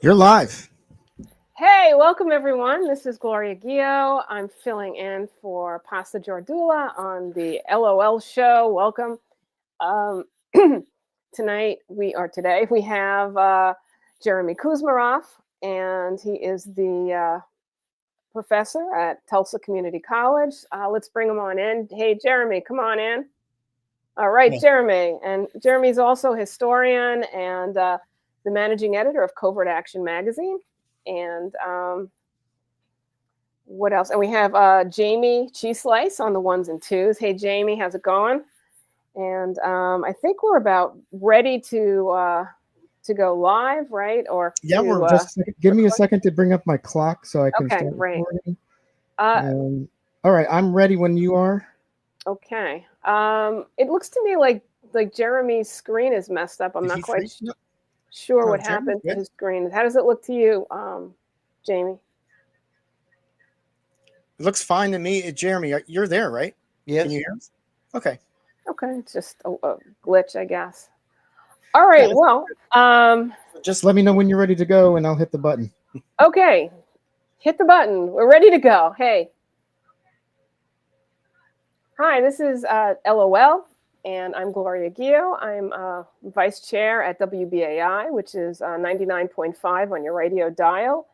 You're live. Hey, welcome everyone. This is Gloria Guillo. I'm filling in for Pasta Jordula on the LOL show. Welcome. Um, today we have Jayme Kuzmarov, and he is the professor at Tulsa Community College. Let's bring him on in. Hey, Jayme, come on in. All right, Yeah. Jayme. And Jayme's also a historian and the managing editor of Covert Action magazine. And what else? And we have Jayme CheeseSlice on the ones and twos. Hey, Jayme, how's it going? And I think we're about ready to go live, right? Or Yeah, to we're just give me a record. second to bring up my clock so I can Okay, start great. recording. Uh, All right, I'm ready when you are. okay. It looks to me like Jeremy's screen is messed up. I'm Is not he quite free? No, sure no, what Jeremy's happened to good. his screen. How does it look to you, Jayme? It looks fine to me. Jeremy, you're there, right? Yes. Can you hear us? Okay. Okay, it's just a glitch, I guess. All right. Yeah, Well, just let me know when you're ready to go, and I'll hit the button. okay. Hit the button. We're ready to go. Hey. Hi, this is LOL, and I'm Gloria Guillo. I'm vice chair at WBAI, which is 99.5 on your radio dial.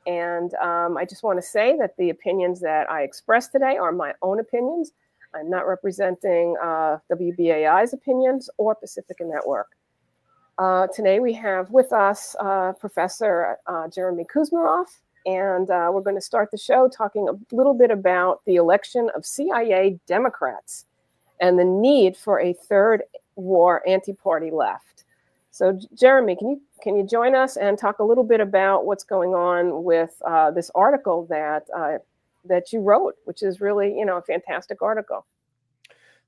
And I just want to say that the opinions that I express today are my own opinions. I'm not representing WBAI's opinions or Pacifica Network. Today we have with us Professor Jayme Kuzmarov, and we're going to start the show talking a little bit about the election of CIA Democrats and the need for a third war anti-party left. So, Jayme, can you join us and talk a little bit about what's going on with this article that you wrote, which is really a fantastic article.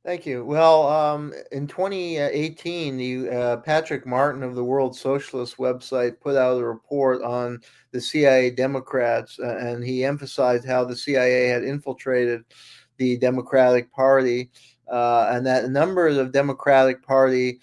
Thank you. Well, in 2018, Patrick Martin of the World Socialist website put out a report on the CIA Democrats, and he emphasized how the CIA had infiltrated the Democratic Party, and that a number of Democratic Party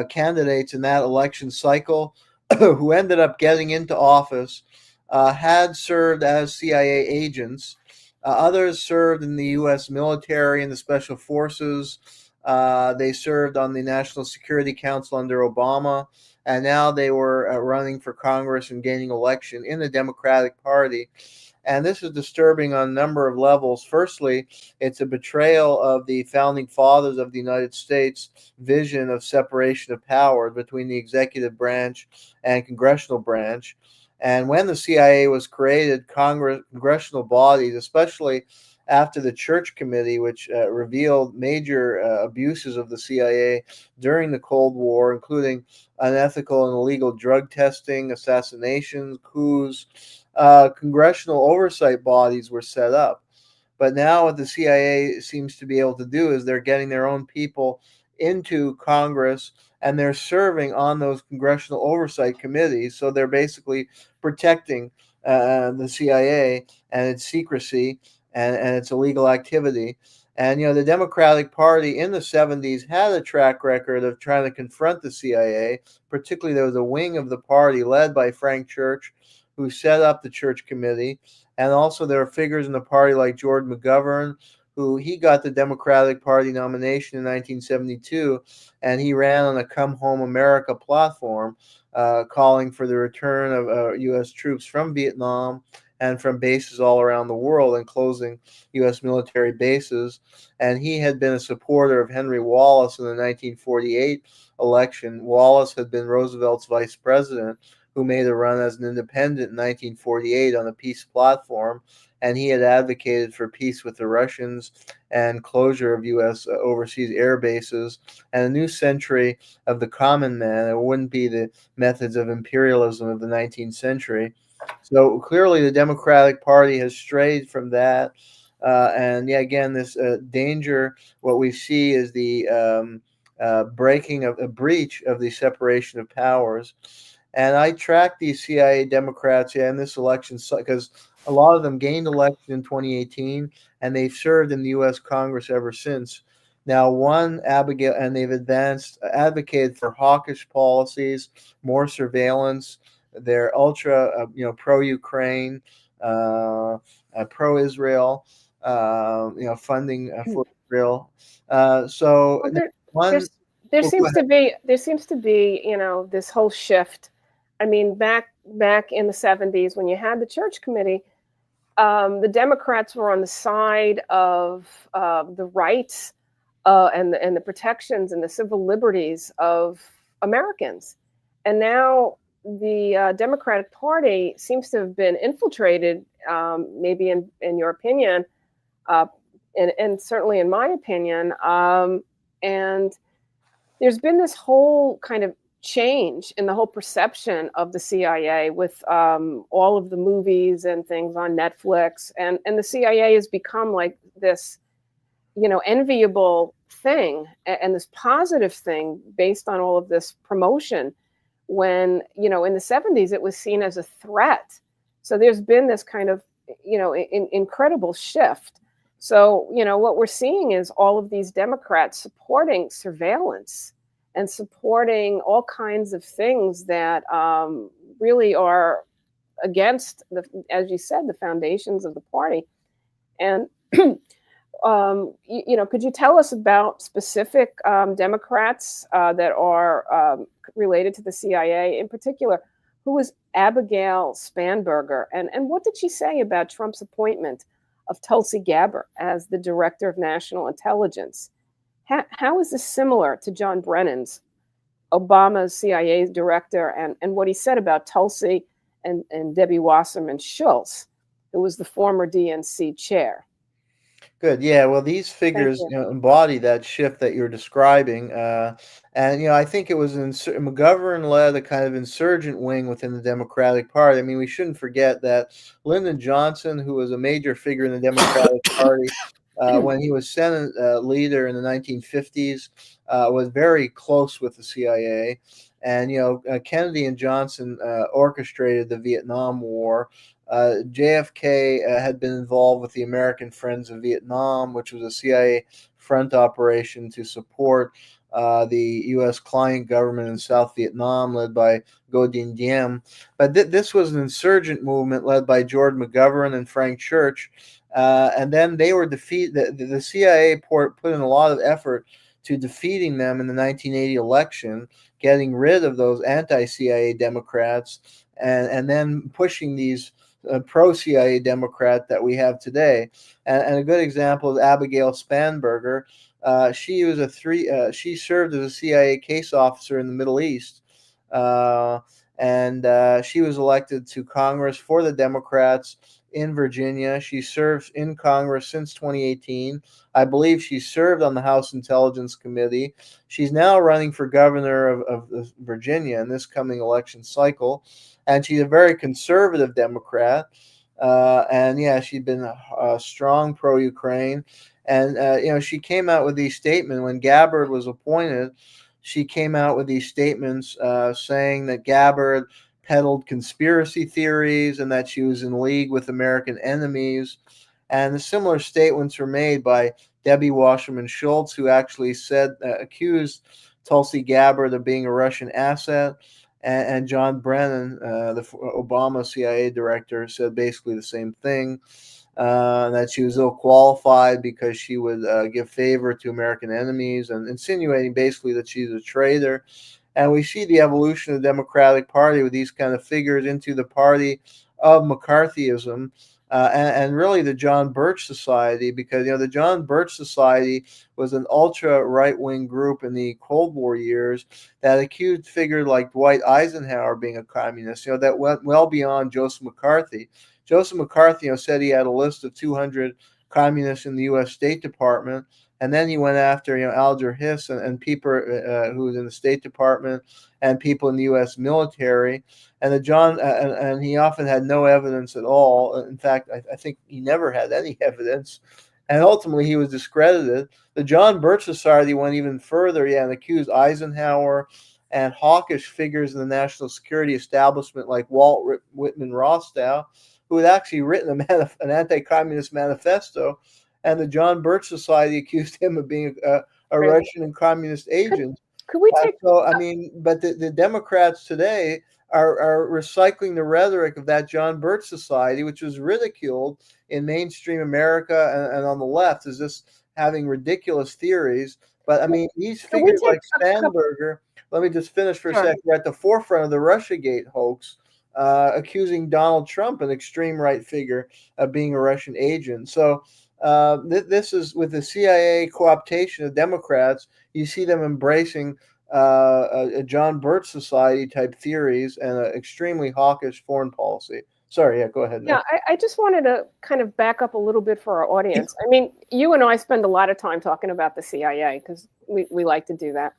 candidates in that election cycle who ended up getting into office had served as CIA agents. Others served in the U.S. military and the special forces. They served on the National Security Council under Obama, and now they were running for Congress and gaining election in the Democratic Party. And this is disturbing on a number of levels. Firstly, it's a betrayal of the founding fathers of the United States' vision of separation of power between the executive branch and congressional branch. And when the CIA was created, congressional bodies, especially after the Church Committee, which revealed major abuses of the CIA during the Cold War, including unethical and illegal drug testing, assassinations, coups, congressional oversight bodies were set up. But now what the CIA seems to be able to do is they're getting their own people into Congress and they're serving on those congressional oversight committees. So they're basically protecting the CIA and its secrecy and its illegal activity. And, the Democratic Party in the 70s had a track record of trying to confront the CIA. Particularly, there was a wing of the party led by Frank Church, who set up the Church Committee. And also there are figures in the party like George McGovern, who he got the Democratic Party nomination in 1972, and he ran on a Come Home America platform, calling for the return of U.S. troops from Vietnam and from bases all around the world and closing U.S. military bases. And he had been a supporter of Henry Wallace in the 1948 election. Wallace had been Roosevelt's vice president, who made a run as an independent in 1948 on a peace platform, and he had advocated for peace with the Russians and closure of U.S. Overseas air bases and a new century of the common man. It wouldn't be the methods of imperialism of the 19th century. So clearly the Democratic Party has strayed from that. And yeah, again, this danger, what we see is the breaking of a breach of the separation of powers. And I tracked these CIA Democrats in this election because a lot of them gained election in 2018, and they've served in the U.S. Congress ever since. Now, one Abigail, and they've advanced, advocated for hawkish policies, more surveillance, They're ultra, pro-Ukraine, pro-Israel, funding for Israel. So Well, one, there well, go seems ahead. to be this whole shift. I mean, back in the 70s when you had the church committee, the Democrats were on the side of the rights and the protections and the civil liberties of Americans, and now the Democratic Party seems to have been infiltrated, maybe in your opinion, uh, and certainly in my opinion, and there's been this whole kind of change in the whole perception of the CIA with all of the movies and things on Netflix, and the CIA has become like this, enviable thing and this positive thing based on all of this promotion. When in the 70s it was seen as a threat, so there's been this kind of incredible shift. So what we're seeing is all of these Democrats supporting surveillance and supporting all kinds of things that really are against as you said, the foundations of the party. And could you tell us about specific Democrats that are related to the CIA? In particular, who was Abigail Spanberger, and what did she say about Trump's appointment of Tulsi Gabbard as the Director of National Intelligence? How is this similar to John Brennan's, Obama's CIA director, and what he said about Tulsi and Debbie Wasserman Schultz, who was the former DNC chair? Good. Yeah. Well, these Thank figures, you. embody that shift that you're describing. And, I think it was McGovern led a kind of insurgent wing within the Democratic Party. I mean, we shouldn't forget that Lyndon Johnson, who was a major figure in the Democratic Party, when he was Senate leader in the 1950s, was very close with the CIA. And, Kennedy and Johnson orchestrated the Vietnam War. JFK had been involved with the American Friends of Vietnam, which was a CIA front operation to support the U.S. client government in South Vietnam, led by Ngo Dinh Diem. But this was an insurgent movement led by George McGovern and Frank Church. And then they were defeated. The CIA put in a lot of effort to defeating them in the 1980 election, getting rid of those anti-CIA Democrats, and then pushing these pro-CIA Democrat that we have today. And a good example is Abigail Spanberger. She served as a CIA case officer in the Middle East, and she was elected to Congress for the Democrats in Virginia. She served in Congress since 2018. I believe she served on the House Intelligence Committee. She's now running for governor of Virginia in this coming election cycle. And she's a very conservative Democrat. And yeah, she'd been a strong pro-Ukraine. And, she came out with these statements when Gabbard was appointed. She came out with these statements saying that Gabbard peddled conspiracy theories and that she was in league with American enemies. And the similar statements were made by Debbie Wasserman Schultz, who actually accused Tulsi Gabbard of being a Russian asset. And John Brennan, the Obama CIA director, said basically the same thing, that she was ill qualified because she would give favor to American enemies, and insinuating basically that she's a traitor. And we see the evolution of the Democratic Party with these kind of figures into the party of McCarthyism. And really the John Birch Society, because the John Birch Society was an ultra right-wing group in the Cold War years that accused figures like Dwight Eisenhower being a communist, that went well beyond Joseph McCarthy. Joseph McCarthy, said he had a list of 200 communists in the U.S. State Department, and then he went after Alger Hiss and people who was in the State Department and people in the U.S. military. And and he often had no evidence at all. In fact, I think he never had any evidence. And ultimately, he was discredited. The John Birch Society went even further, and accused Eisenhower and hawkish figures in the national security establishment like Walt Whitman Rostow, who had actually written an anti-communist manifesto. And the John Birch Society accused him of being a Right. Russian and communist agent. Could we take? But the Democrats today, are recycling the rhetoric of that John Birch Society, which was ridiculed in mainstream America and on the left as just having ridiculous theories. But I mean, these Can we figures take like a couple? Spanberger, let me just finish for a Sure. second, are at the forefront of the Russiagate hoax, accusing Donald Trump, an extreme right figure, of being a Russian agent. So this is with the CIA co-optation of Democrats. You see them embracing a John Birch Society type theories and an extremely hawkish foreign policy. Sorry, yeah, go ahead. Yeah, I just wanted to kind of back up a little bit for our audience. I mean, you and I spend a lot of time talking about the CIA because we like to do that.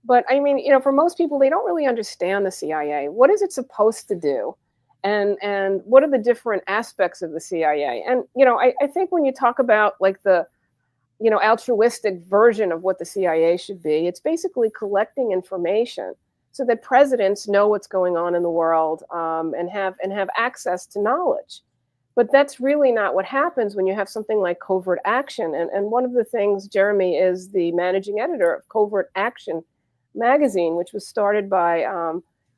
But I mean, for most people, they don't really understand the CIA. What is it supposed to do? And what are the different aspects of the CIA? And, I think when you talk about like the, altruistic version of what the CIA should be, it's basically collecting information so that presidents know what's going on in the world, and have access to knowledge. But that's really not what happens when you have something like Covert Action. And one of the things, Jayme is the managing editor of Covert Action magazine, which was started by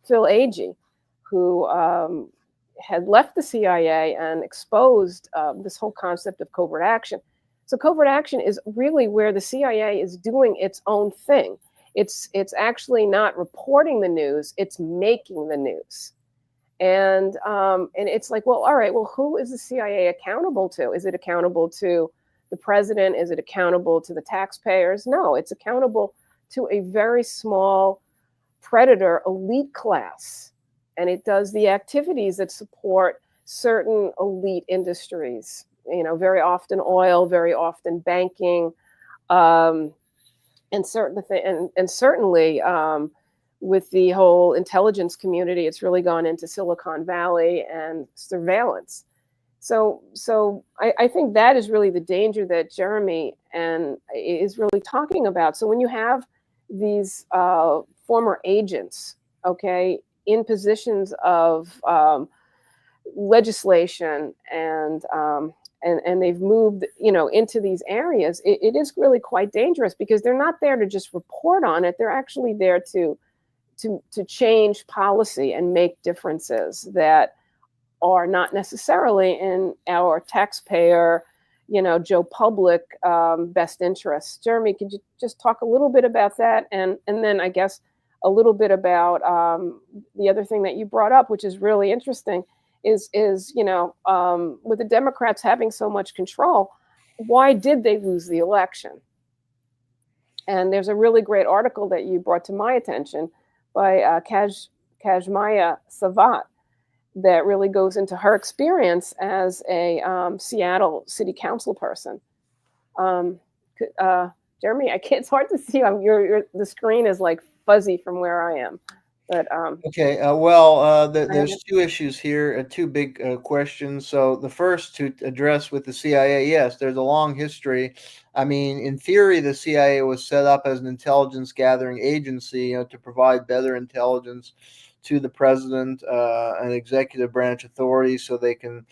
Phil Agee, who had left the CIA and exposed this whole concept of covert action. So covert action is really where the CIA is doing its own thing. It's actually not reporting the news; it's making the news. And it's like, well, all right, well, who is the CIA accountable to? Is it accountable to the president? Is it accountable to the taxpayers? No, it's accountable to a very small predator elite class. And it does the activities that support certain elite industries, very often oil, very often banking, and certainly with the whole intelligence community, it's really gone into Silicon Valley and surveillance. So I think that is really the danger that Jayme is really talking about. So when you have these former agents, okay, in positions of legislation and they've moved, into these areas, it is really quite dangerous because they're not there to just report on it. They're actually there to change policy and make differences that are not necessarily in our taxpayer, Joe public best interests. Jayme, could you just talk a little bit about that? And then I guess a little bit about the other thing that you brought up, which is really interesting, is with the Democrats having so much control, why did they lose the election? And there's a really great article that you brought to my attention by Kazmaya Savat that really goes into her experience as a Seattle City Council person. Jayme, it's hard to see. The screen is like fuzzy from where I am. But okay, there's two issues here, two big questions. So the first to address with the CIA, yes, there's a long history. I mean, in theory, the CIA was set up as an intelligence gathering agency, to provide better intelligence to the president and executive branch authorities so they can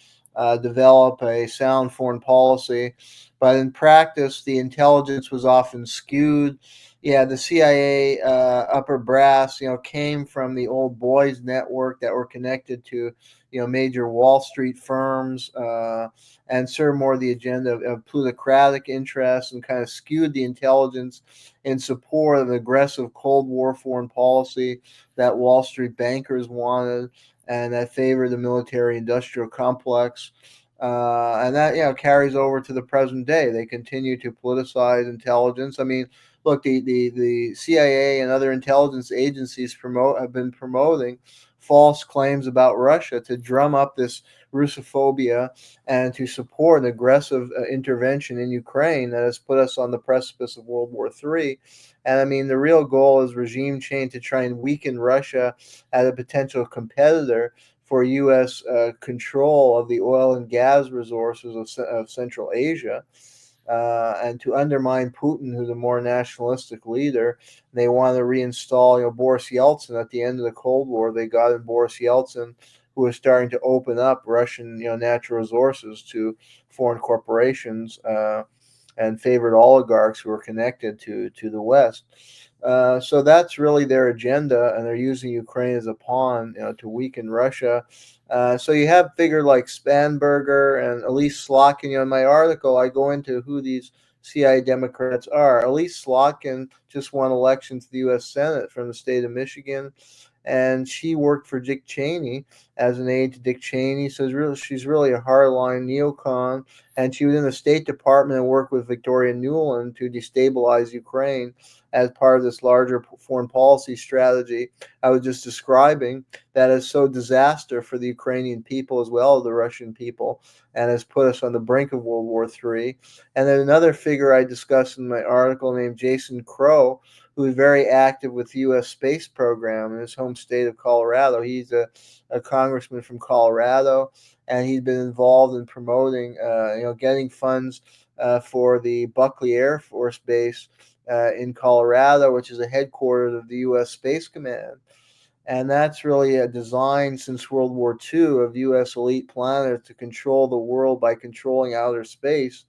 develop a sound foreign policy. But in practice, the intelligence was often skewed. Yeah, the CIA upper brass, came from the old boys network that were connected to, major Wall Street firms and served more the agenda of plutocratic interests and kind of skewed the intelligence in support of an aggressive Cold War foreign policy that Wall Street bankers wanted and that favored the military-industrial complex. And that, carries over to the present day. They continue to politicize intelligence. I mean, look, the CIA and other intelligence agencies have been promoting false claims about Russia to drum up this Russophobia and to support an aggressive intervention in Ukraine that has put us on the precipice of World War III. And I mean, the real goal is regime change to try and weaken Russia as a potential competitor for U.S. Control of the oil and gas resources of Central Asia. And to undermine Putin, who's a more nationalistic leader. They want to reinstall, Boris Yeltsin at the end of the Cold War. They got in Boris Yeltsin, who was starting to open up Russian, natural resources to foreign corporations. and favored oligarchs who are connected to the West. So that's really their agenda, and they're using Ukraine as a pawn, to weaken Russia. So you have figures like Spanberger and Elise Slotkin. In my article, I go into who these CIA Democrats are. Elise Slotkin just won election to the U.S. Senate from the state of Michigan, and she worked for Dick Cheney as an aide to Dick Cheney. So she's really a hardline neocon, and she was in the State Department and worked with Victoria Nuland to destabilize Ukraine as part of this larger foreign policy strategy I was just describing that is so disaster for the Ukrainian people as well as the Russian people, and has put us on the brink of World War III. And then another figure I discussed in my article named Jason Crow, who is very active with the U.S. space program in his home state of Colorado. He's a congressman from Colorado, and he's been involved in promoting, getting funds for the Buckley Air Force Base in Colorado, which is a headquarters of the U.S. Space Command. And that's really a design since World War II of U.S. elite planners to control the world by controlling outer space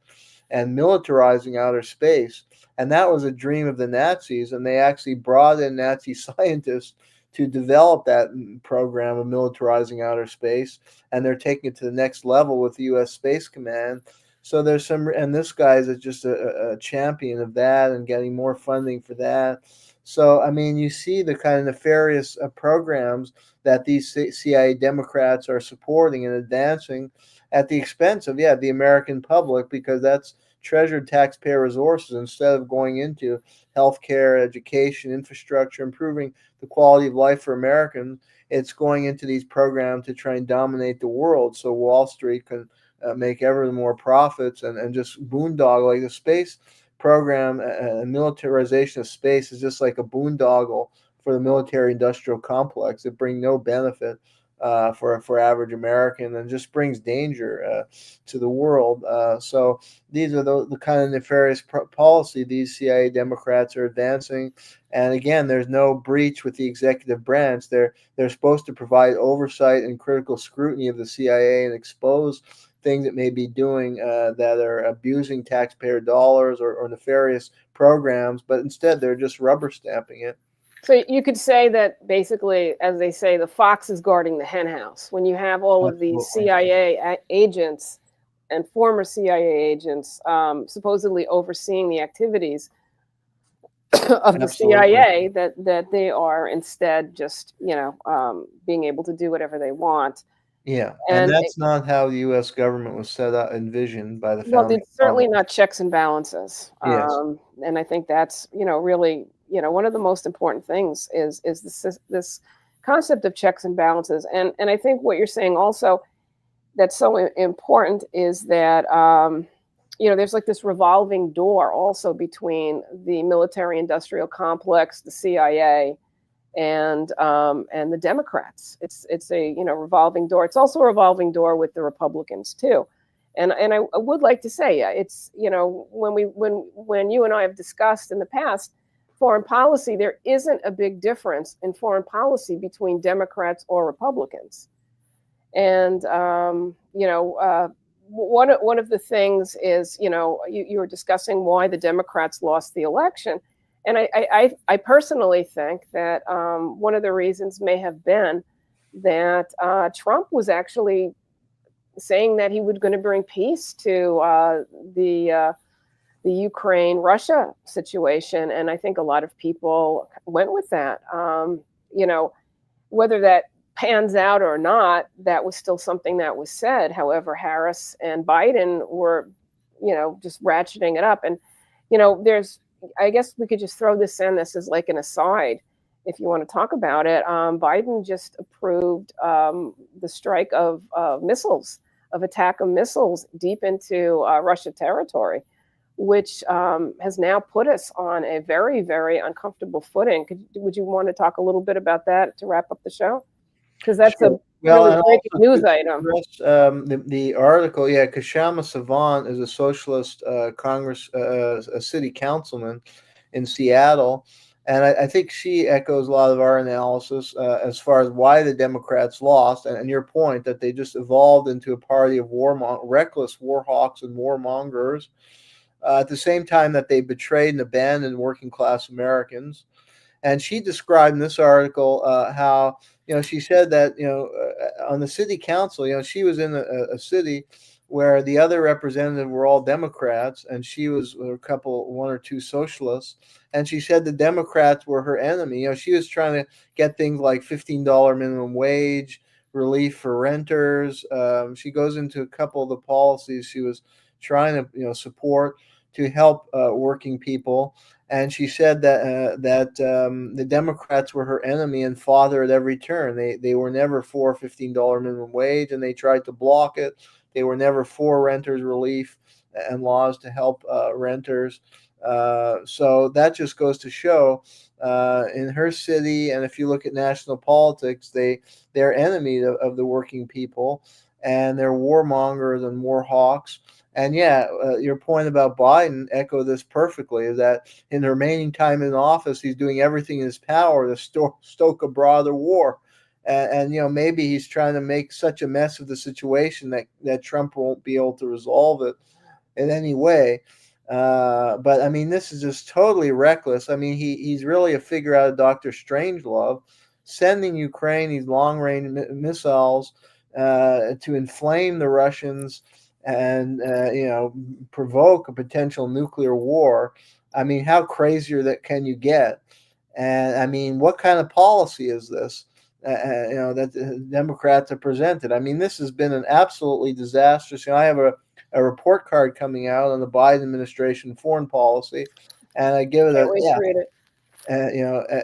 and militarizing outer space. And that was a dream of the Nazis, and they actually brought in Nazi scientists to develop that program of militarizing outer space, and they're taking it to the next level with the U.S. Space Command. So there's some, and this guy is just a champion of that and getting more funding for that. So, I mean, you see the kind of nefarious programs that these CIA Democrats are supporting and advancing at the expense of, the American public, because that's treasured taxpayer resources instead of going into healthcare, education, infrastructure, improving the quality of life for Americans. It's going into these programs to try and dominate the world so Wall Street can make ever more profits and just boondoggle. Like the space program and militarization of space is just like a boondoggle for the military industrial complex. It brings no benefit for average American, and just brings danger to the world. So these are the kind of nefarious policy these CIA Democrats are advancing. And again, there's no breach with the executive branch. They're supposed to provide oversight and critical scrutiny of the CIA and expose things that may be doing that are abusing taxpayer dollars or nefarious programs, but instead they're just rubber stamping it. So you could say that basically, as they say, the fox is guarding the hen house. When you have all of these CIA agents and former CIA agents supposedly overseeing the activities of the CIA, that they are instead just, being able to do whatever they want. Yeah, and that's not how the U.S. government was set up, envisioned by the founding. Well, it's certainly not checks and balances. Yes. And I think that's, really, one of the most important things is this concept of checks and balances. And I think what you're saying also that's so important is that, there's like this revolving door also between the military industrial complex, the CIA, and the Democrats. It's a revolving door. It's also a revolving door with the Republicans too. And I would like to say, it's when you and I have discussed in the past foreign policy, there isn't a big difference in foreign policy between Democrats or Republicans. And one of the things is, you were discussing why the Democrats lost the election. And I personally think that one of the reasons may have been that Trump was actually saying that he was going to bring peace to the Ukraine-Russia situation. And I think a lot of people went with that. Whether that pans out or not, that was still something that was said. However, Harris and Biden were, just ratcheting it up. And, I guess we could just throw this in. This is like an aside, if you want to talk about it. Biden just approved the strike of missiles, of attack of missiles deep into Russia territory, which has now put us on a very, very uncomfortable footing. Would you want to talk a little bit about that to wrap up the show? Because that's a really breaking news item. The article, Kshama Sawant is a socialist a city councilman in Seattle, and I think she echoes a lot of our analysis as far as why the Democrats lost, and your point that they just evolved into a party of reckless war hawks and warmongers. at the same time that they betrayed and abandoned working class Americans. And she described in this article how, she said that, on the city council, she was in a city where the other representatives were all Democrats, and she was one or two socialists. And she said the Democrats were her enemy. She was trying to get things like $15 minimum wage, relief for renters. She goes into a couple of the policies she was trying to, support to help working people. And she said that the Democrats were her enemy and fought her at every turn. They were never for $15 minimum wage, and they tried to block it. They were never for renters relief and laws to help renters. So that just goes to show in her city, and if you look at national politics, they're enemy of the working people, and they're warmongers and war hawks. And your point about Biden echo this perfectly, is that in the remaining time in office, he's doing everything in his power to stoke a broader war. And maybe he's trying to make such a mess of the situation that Trump won't be able to resolve it in any way. But I mean, this is just totally reckless. I mean, he's really a figure out of Dr. Strangelove, sending Ukraine these long-range missiles to inflame the Russians and provoke a potential nuclear war. I mean, how crazier that can you get? And I mean, what kind of policy is this? That the Democrats have presented. I mean, this has been an absolutely disastrous. I have a report card coming out on the Biden administration foreign policy, and I give it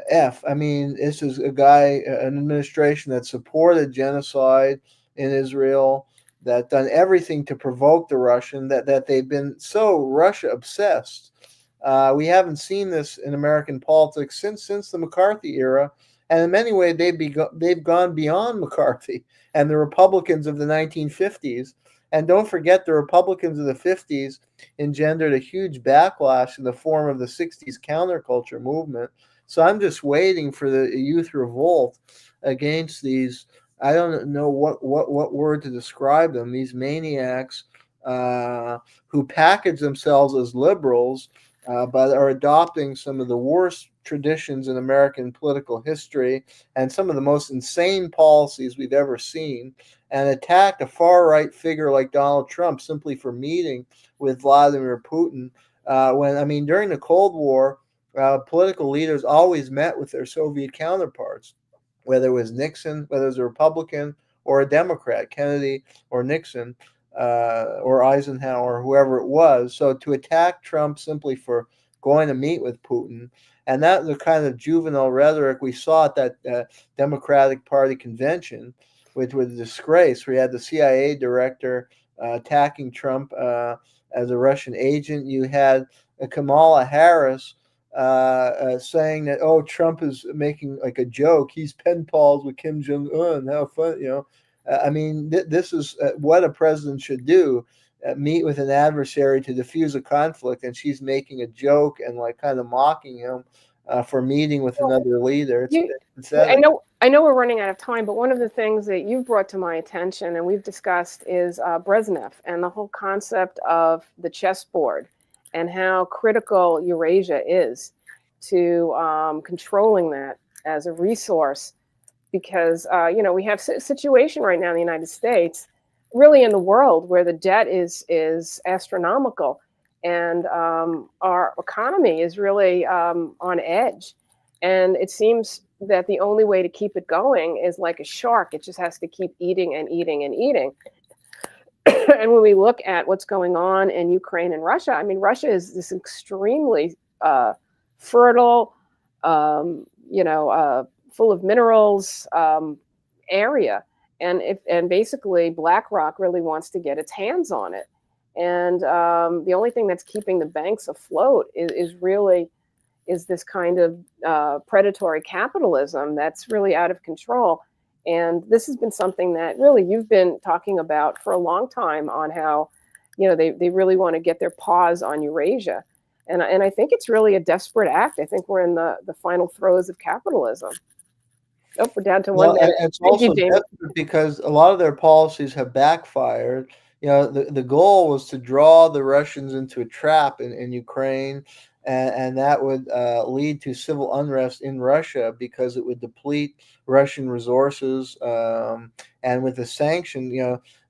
F. I mean, this is an administration that supported genocide in Israel, that done everything to provoke the Russian, that they've been so Russia obsessed. We haven't seen this in American politics since the McCarthy era. And in many ways, they've gone beyond McCarthy and the Republicans of the 1950s. And don't forget, the Republicans of the 50s engendered a huge backlash in the form of the 60s counterculture movement. So I'm just waiting for the youth revolt against these. I don't know what word to describe them. These maniacs who package themselves as liberals, but are adopting some of the worst traditions in American political history and some of the most insane policies we've ever seen, and attacked a far-right figure like Donald Trump simply for meeting with Vladimir Putin. During the Cold War, political leaders always met with their Soviet counterparts, whether it was Nixon, whether it was a Republican or a Democrat, Kennedy or Nixon, or Eisenhower, whoever it was. So to attack Trump simply for going to meet with Putin, and that the kind of juvenile rhetoric we saw at that Democratic Party convention, which was a disgrace. We had the CIA director attacking Trump as a Russian agent. You had Kamala Harris saying that, Trump is making like a joke. He's pen pals with Kim Jong-un. How fun, this is what a president should do. Meet with an adversary to diffuse a conflict, and she's making a joke and like kind of mocking him for meeting with another leader. I know we're running out of time, but one of the things that you've brought to my attention and we've discussed is Brezhnev and the whole concept of the chessboard and how critical Eurasia is to controlling that as a resource, because we have a situation right now in the United States, really in the world, where the debt is astronomical, and our economy is really on edge. And it seems that the only way to keep it going is like a shark. It just has to keep eating and eating and eating. And when we look at what's going on in Ukraine and Russia, I mean, Russia is this extremely fertile, full of minerals area. And basically BlackRock really wants to get its hands on it. And the only thing that's keeping the banks afloat is this kind of predatory capitalism that's really out of control. And this has been something that really you've been talking about for a long time, on how, they really want to get their paws on Eurasia. And I think it's really a desperate act. I think we're in the final throes of capitalism. Oh, we're down to one minute. It's also desperate because a lot of their policies have backfired. the goal was to draw the Russians into a trap in Ukraine, and that would lead to civil unrest in Russia because it would deplete Russian resources. And with the sanction,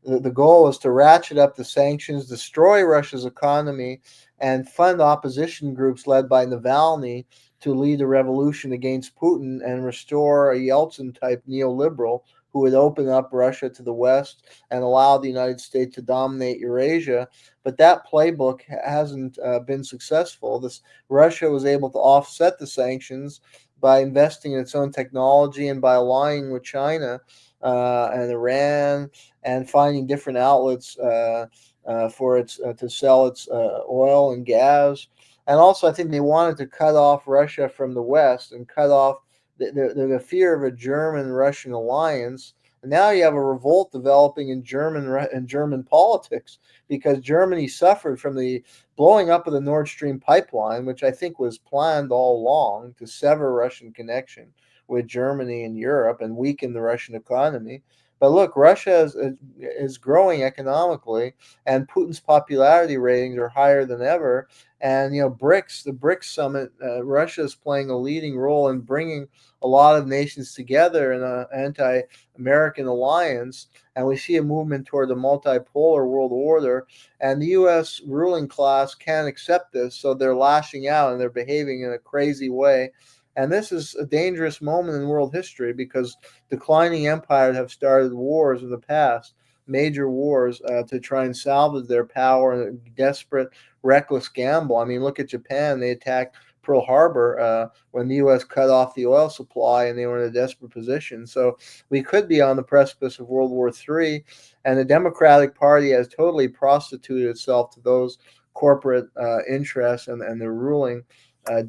the goal was to ratchet up the sanctions, destroy Russia's economy, and fund opposition groups led by Navalny to lead a revolution against Putin and restore a Yeltsin-type neoliberal who would open up Russia to the West and allow the United States to dominate Eurasia. But that playbook hasn't been successful. Russia was able to offset the sanctions by investing in its own technology and by aligning with China and Iran and finding different outlets for its to sell its oil and gas. And also, I think they wanted to cut off Russia from the West and cut off the fear of a German-Russian alliance. And now you have a revolt developing in German politics because Germany suffered from the blowing up of the Nord Stream pipeline, which I think was planned all along to sever Russian connection with Germany and Europe and weaken the Russian economy. But look, Russia is growing economically, and Putin's popularity ratings are higher than ever. And the BRICS summit, Russia is playing a leading role in bringing a lot of nations together in an anti-American alliance. And we see a movement toward a multipolar world order. And the U.S. ruling class can't accept this, so they're lashing out and they're behaving in a crazy way. And this is a dangerous moment in world history because declining empires have started wars in the past, major wars, to try and salvage their power in a desperate, reckless gamble. I mean, look at Japan. They attacked Pearl Harbor when the U.S. cut off the oil supply and they were in a desperate position. So we could be on the precipice of World War III, and the Democratic Party has totally prostituted itself to those corporate interests and the ruling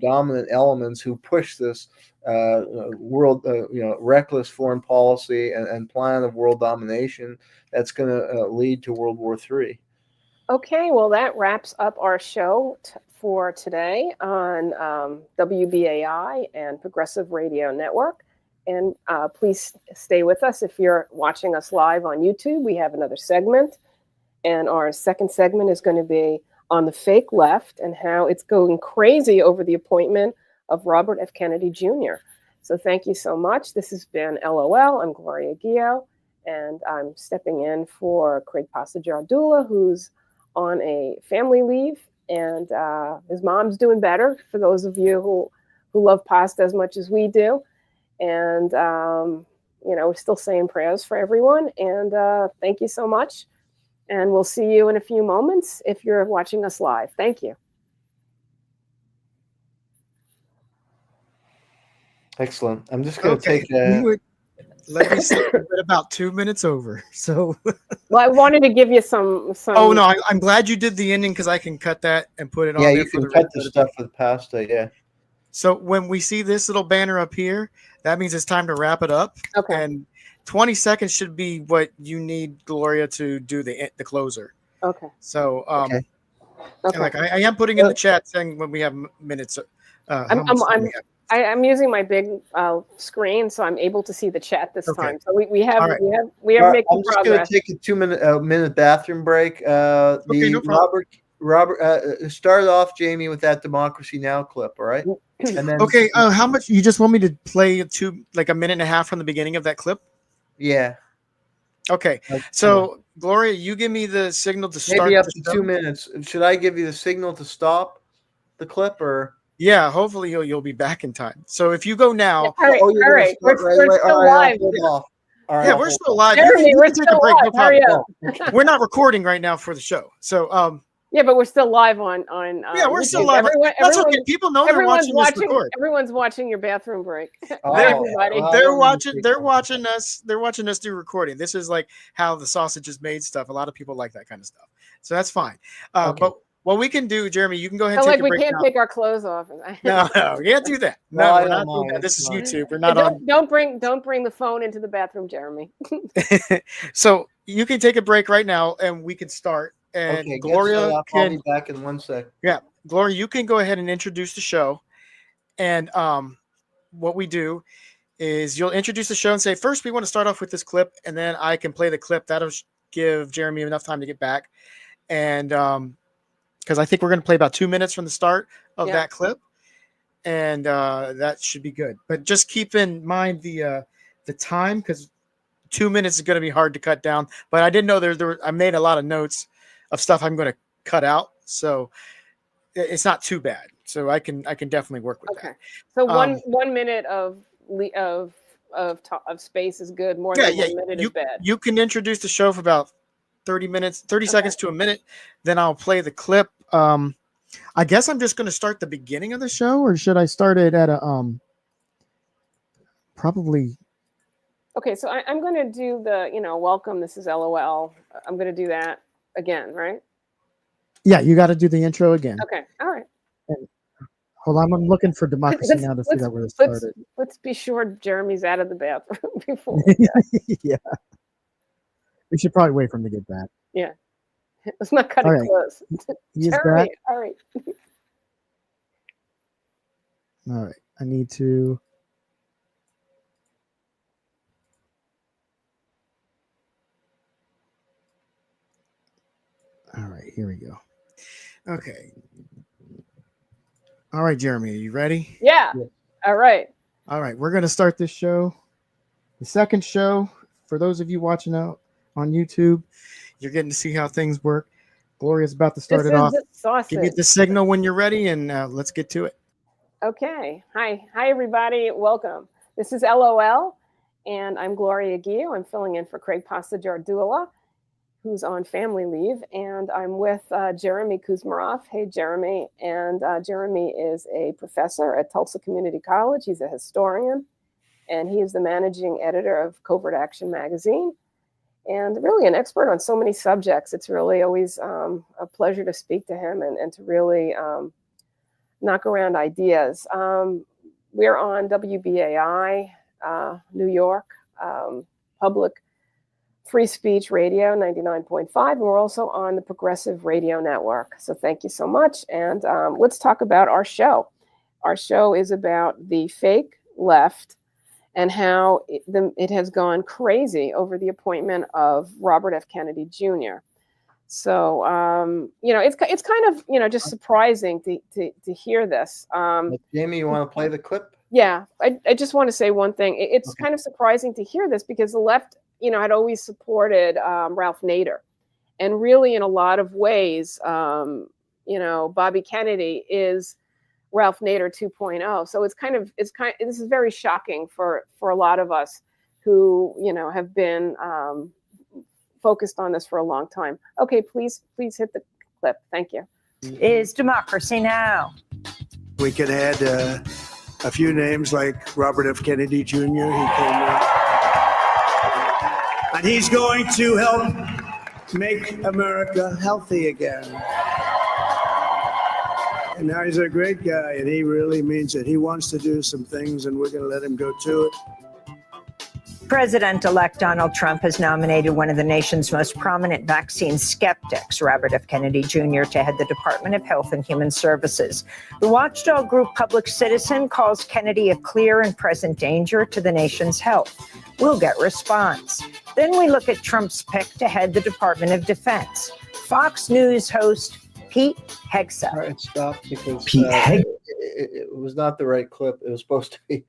dominant elements who push this world, reckless foreign policy and plan of world domination that's going to lead to World War III. Okay, well, that wraps up our show for today on WBAI and Progressive Radio Network. And please stay with us if you're watching us live on YouTube. We have another segment, and our second segment is going to be on the fake left and how it's going crazy over the appointment of Robert F. Kennedy Jr. So thank you so much. This has been LOL. I'm Gloria Guillo, and I'm stepping in for Craig Passagiardula, who's on a family leave, and his mom's doing better, for those of you who love pasta as much as we do. And, we're still saying prayers for everyone. And thank you so much. And we'll see you in a few moments if you're watching us live. Thank you. Excellent. I'm just going to take let me say about 2 minutes over. So, well, I wanted to give you some. Oh no, I'm glad you did the ending because I can cut that and put it on. Yeah, there you can cut the stuff with pasta. Yeah. So when we see this little banner up here, that means it's time to wrap it up. Okay. And 20 seconds should be what you need, Gloria, to do the closer. Okay. So, Okay. Like I am putting in the chat saying when we have minutes. I'm using my big screen, so I'm able to see the chat this time. So we have right. making I'm just going to take a 2 minute bathroom break. No Robert, start off, Jayme, with that Democracy Now! Clip. All right. And then how much you just want me to play a minute and a half from the beginning of that clip? Yeah. Okay. So Gloria, you give me the signal to start. Maybe up to 2 minutes. Should I give you the signal to stop the clip or? Yeah, hopefully you'll be back in time. So if you go now, all right. We're still live. All right, yeah, we're still live. Jeremy, we're still live. Hurry up. We're not recording right now for the show. So yeah, but we're still live on. Yeah, we're still live. That's okay. People know they're watching us record. Everyone's watching your bathroom break. Everybody. They're watching us. They're watching us do recording. This is like how the sausage is made stuff. A lot of people like that kind of stuff. So that's fine. But what we can do, Jeremy, you can go ahead and take a break. We can't take our clothes off. No, you can't do that. No, we're not doing that. This is YouTube. We're not on. Don't bring the phone into the bathroom, Jeremy. So you can take a break right now, and we can start. And Gloria I'll be back in 1 sec. Yeah, Gloria, you can go ahead and introduce the show. And what we do is you'll introduce the show and say, first, we want to start off with this clip, and then I can play the clip. That'll give Jeremy enough time to get back. And because I think we're going to play about 2 minutes from the start of that clip. And that should be good. But just keep in mind the time, because 2 minutes is going to be hard to cut down. But I didn't know I made a lot of notes of stuff I'm going to cut out. So it's not too bad. So I can definitely work with that. So 1 minute of space is good. More than 1 minute is bad. You can introduce the show for about 30 seconds to a minute. Then I'll play the clip. I guess I'm just going to start the beginning of the show, or should I start it at a probably? Okay, so I'm going to do the welcome. This is LOL. I'm going to do that again, right? Yeah, you got to do the intro again. Okay, all right. And hold on, I'm looking for democracy now to figure out where to start it. Let's be sure Jeremy's out of the bathroom before. Yeah, we should probably wait for him to get back. Yeah, let's not cut it close. Jeremy, all right. All right, I need to. All right, here we go. Okay. All right, Jeremy, are you ready? Yeah. All right. All right, we're going to start this show. The second show, for those of you watching out on YouTube, you're getting to see how things work. Gloria's about to start it off. Give me the signal when you're ready, and let's get to it. Okay. Hi, everybody. Welcome. This is LOL, and I'm Gloria Guillo. I'm filling in for Craig Passagiardula, who's on family leave, and I'm with Jayme Kuzmarov. Hey, Jayme. And Jayme is a professor at Tulsa Community College. He's a historian, and he is the managing editor of Covert Action magazine, and really an expert on so many subjects. It's really always a pleasure to speak to him and to really knock around ideas. We're on WBAI, New York, public free speech radio, 99.5, and we're also on the Progressive Radio Network. So thank you so much. And let's talk about our show. Our show is about the fake left and how it has gone crazy over the appointment of Robert F. Kennedy Jr. So, it's kind of, just surprising to hear this. Jayme, you want to play the clip? Yeah, I just want to say one thing. It's kind of surprising to hear this because the left, had always supported Ralph Nader. And really, in a lot of ways, Bobby Kennedy is Ralph Nader 2.0. So this is very shocking for a lot of us who, have been focused on this for a long time. Okay, please hit the clip. Thank you. Is Democracy Now! We could add a few names like Robert F. Kennedy Jr. He came in. And he's going to help make America healthy again. And now he's a great guy, and he really means it. He wants to do some things, and we're going to let him go to it. President-elect Donald Trump has nominated one of the nation's most prominent vaccine skeptics, Robert F. Kennedy Jr., to head the Department of Health and Human Services. The watchdog group Public Citizen calls Kennedy a clear and present danger to the nation's health. We'll get response. Then we look at Trump's pick to head the Department of Defense. Fox News host Pete Hegseth. All right, stop, because it was not the right clip. It was supposed to be.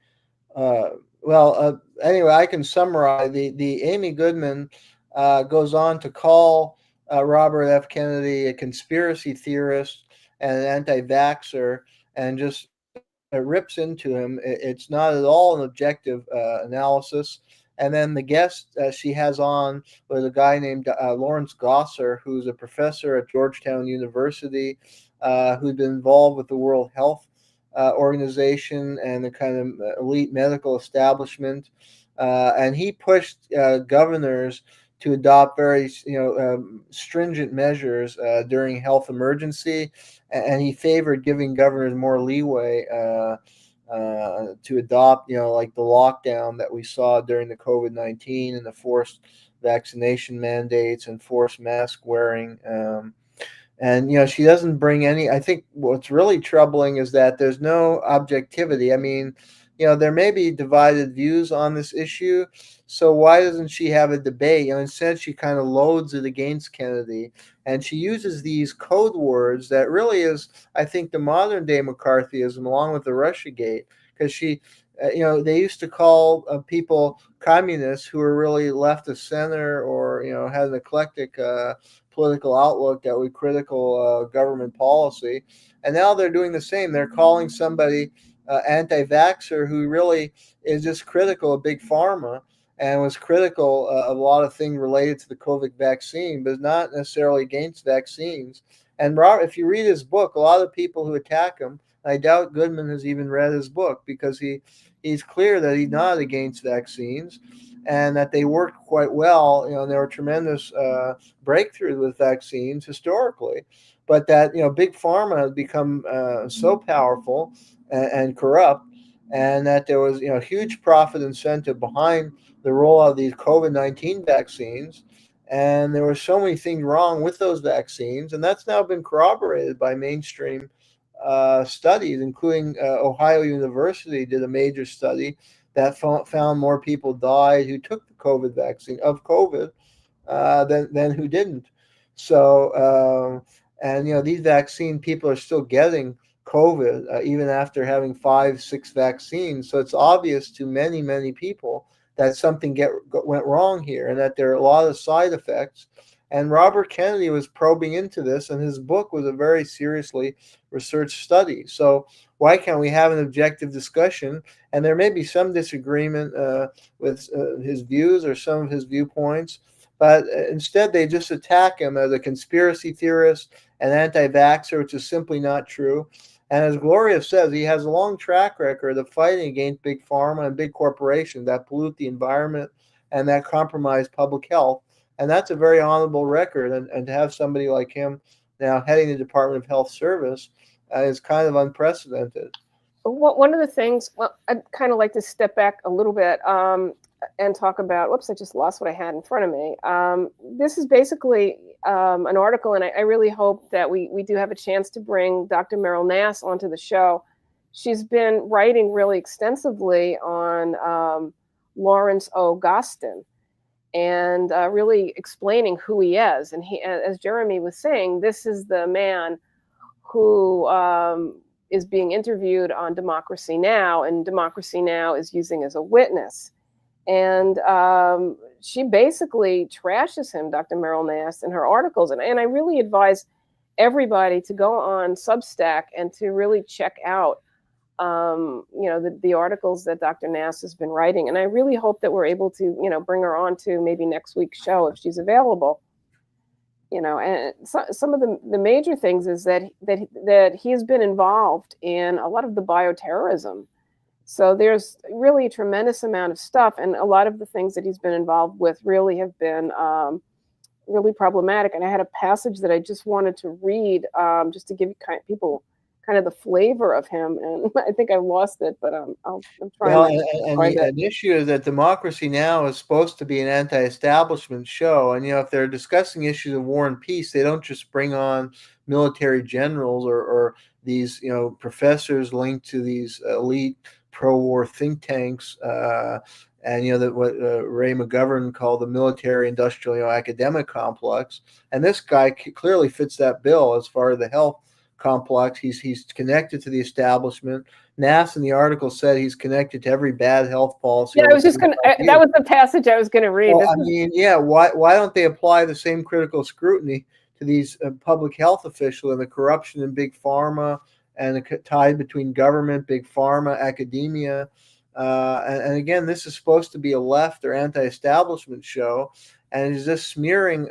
Anyway, I can summarize. The Amy Goodman goes on to call Robert F. Kennedy a conspiracy theorist and an anti-vaxxer, and just rips into him. It's not at all an objective analysis. And then the guest she has on was a guy named Lawrence Gosser, who's a professor at Georgetown University, who'd been involved with the World Health Organization and the kind of elite medical establishment. And he pushed governors to adopt very stringent measures during health emergency. And he favored giving governors more leeway to adopt, like the lockdown that we saw during the COVID-19 and the forced vaccination mandates and forced mask wearing. And, she doesn't bring any. I think what's really troubling is that there's no objectivity. I mean, there may be divided views on this issue. So why doesn't she have a debate? Instead she kind of loads it against Kennedy, and she uses these code words that really is, I think, the modern day McCarthyism, along with the Russiagate, because she, they used to call people communists who were really left of center, or had an eclectic political outlook that was critical government policy, and now they're doing the same. They're calling somebody anti-vaxxer who really is just critical of big pharma and was critical of a lot of things related to the COVID vaccine, but not necessarily against vaccines. And Robert, if you read his book, a lot of people who attack him, I doubt Goodman has even read his book, because he's clear that he's not against vaccines and that they worked quite well. And there were tremendous breakthroughs with vaccines historically, but that, big pharma has become so powerful and corrupt, and that there was, huge profit incentive behind the rollout of these COVID-19 vaccines. And there were so many things wrong with those vaccines, and that's now been corroborated by mainstream studies, including Ohio University did a major study that found more people died who took the COVID vaccine of COVID than who didn't. So, and these vaccine people are still getting COVID even after having 5-6 vaccines. So it's obvious to many, many people that something went wrong here, and that there are a lot of side effects. And Robert Kennedy was probing into this, and his book was a very seriously researched study. So why can't we have an objective discussion? And there may be some disagreement with his views or some of his viewpoints, but instead they just attack him as a conspiracy theorist, an anti-vaxxer, which is simply not true. And as Gloria says, he has a long track record of fighting against big pharma and big corporations that pollute the environment and that compromise public health. And that's a very honorable record. And to have somebody like him now heading the Department of Health Service is kind of unprecedented. One of the things, I'd kind of like to step back a little bit and talk about, whoops, I just lost what I had in front of me. This is basically an article, and I really hope that we do have a chance to bring Dr. Meryl Nass onto the show. She's been writing really extensively on Lawrence O. Gostin, and really explaining who he is. And he, as Jeremy was saying, this is the man who is being interviewed on Democracy Now!, and Democracy Now! Is using as a witness. And she basically trashes him, Dr. Meryl Nass, in her articles. And I really advise everybody to go on Substack and to really check out, the articles that Dr. Nass has been writing. And I really hope that we're able to, bring her on to maybe next week's show if she's available. And some of the major things is that he has been involved in a lot of the bioterrorism. So there's really a tremendous amount of stuff, and a lot of the things that he's been involved with really have been really problematic. And I had a passage that I just wanted to read just to give people kind of the flavor of him, and I think I lost it, but I'm trying to find it. The issue is that Democracy Now! Is supposed to be an anti-establishment show, and if they're discussing issues of war and peace, they don't just bring on military generals or these professors linked to these elite pro-war think tanks, and that what Ray McGovern called the military-industrial academic complex. And this guy clearly fits that bill as far as the health complex. He's connected to the establishment. Nass in the article said he's connected to every bad health policy. Yeah, I was just going to, that was the passage I was going to read. Well, why don't they apply the same critical scrutiny to these public health officials and the corruption in big pharma and the tie between government, big pharma, academia? And again, this is supposed to be a left or anti-establishment show, and is just smearing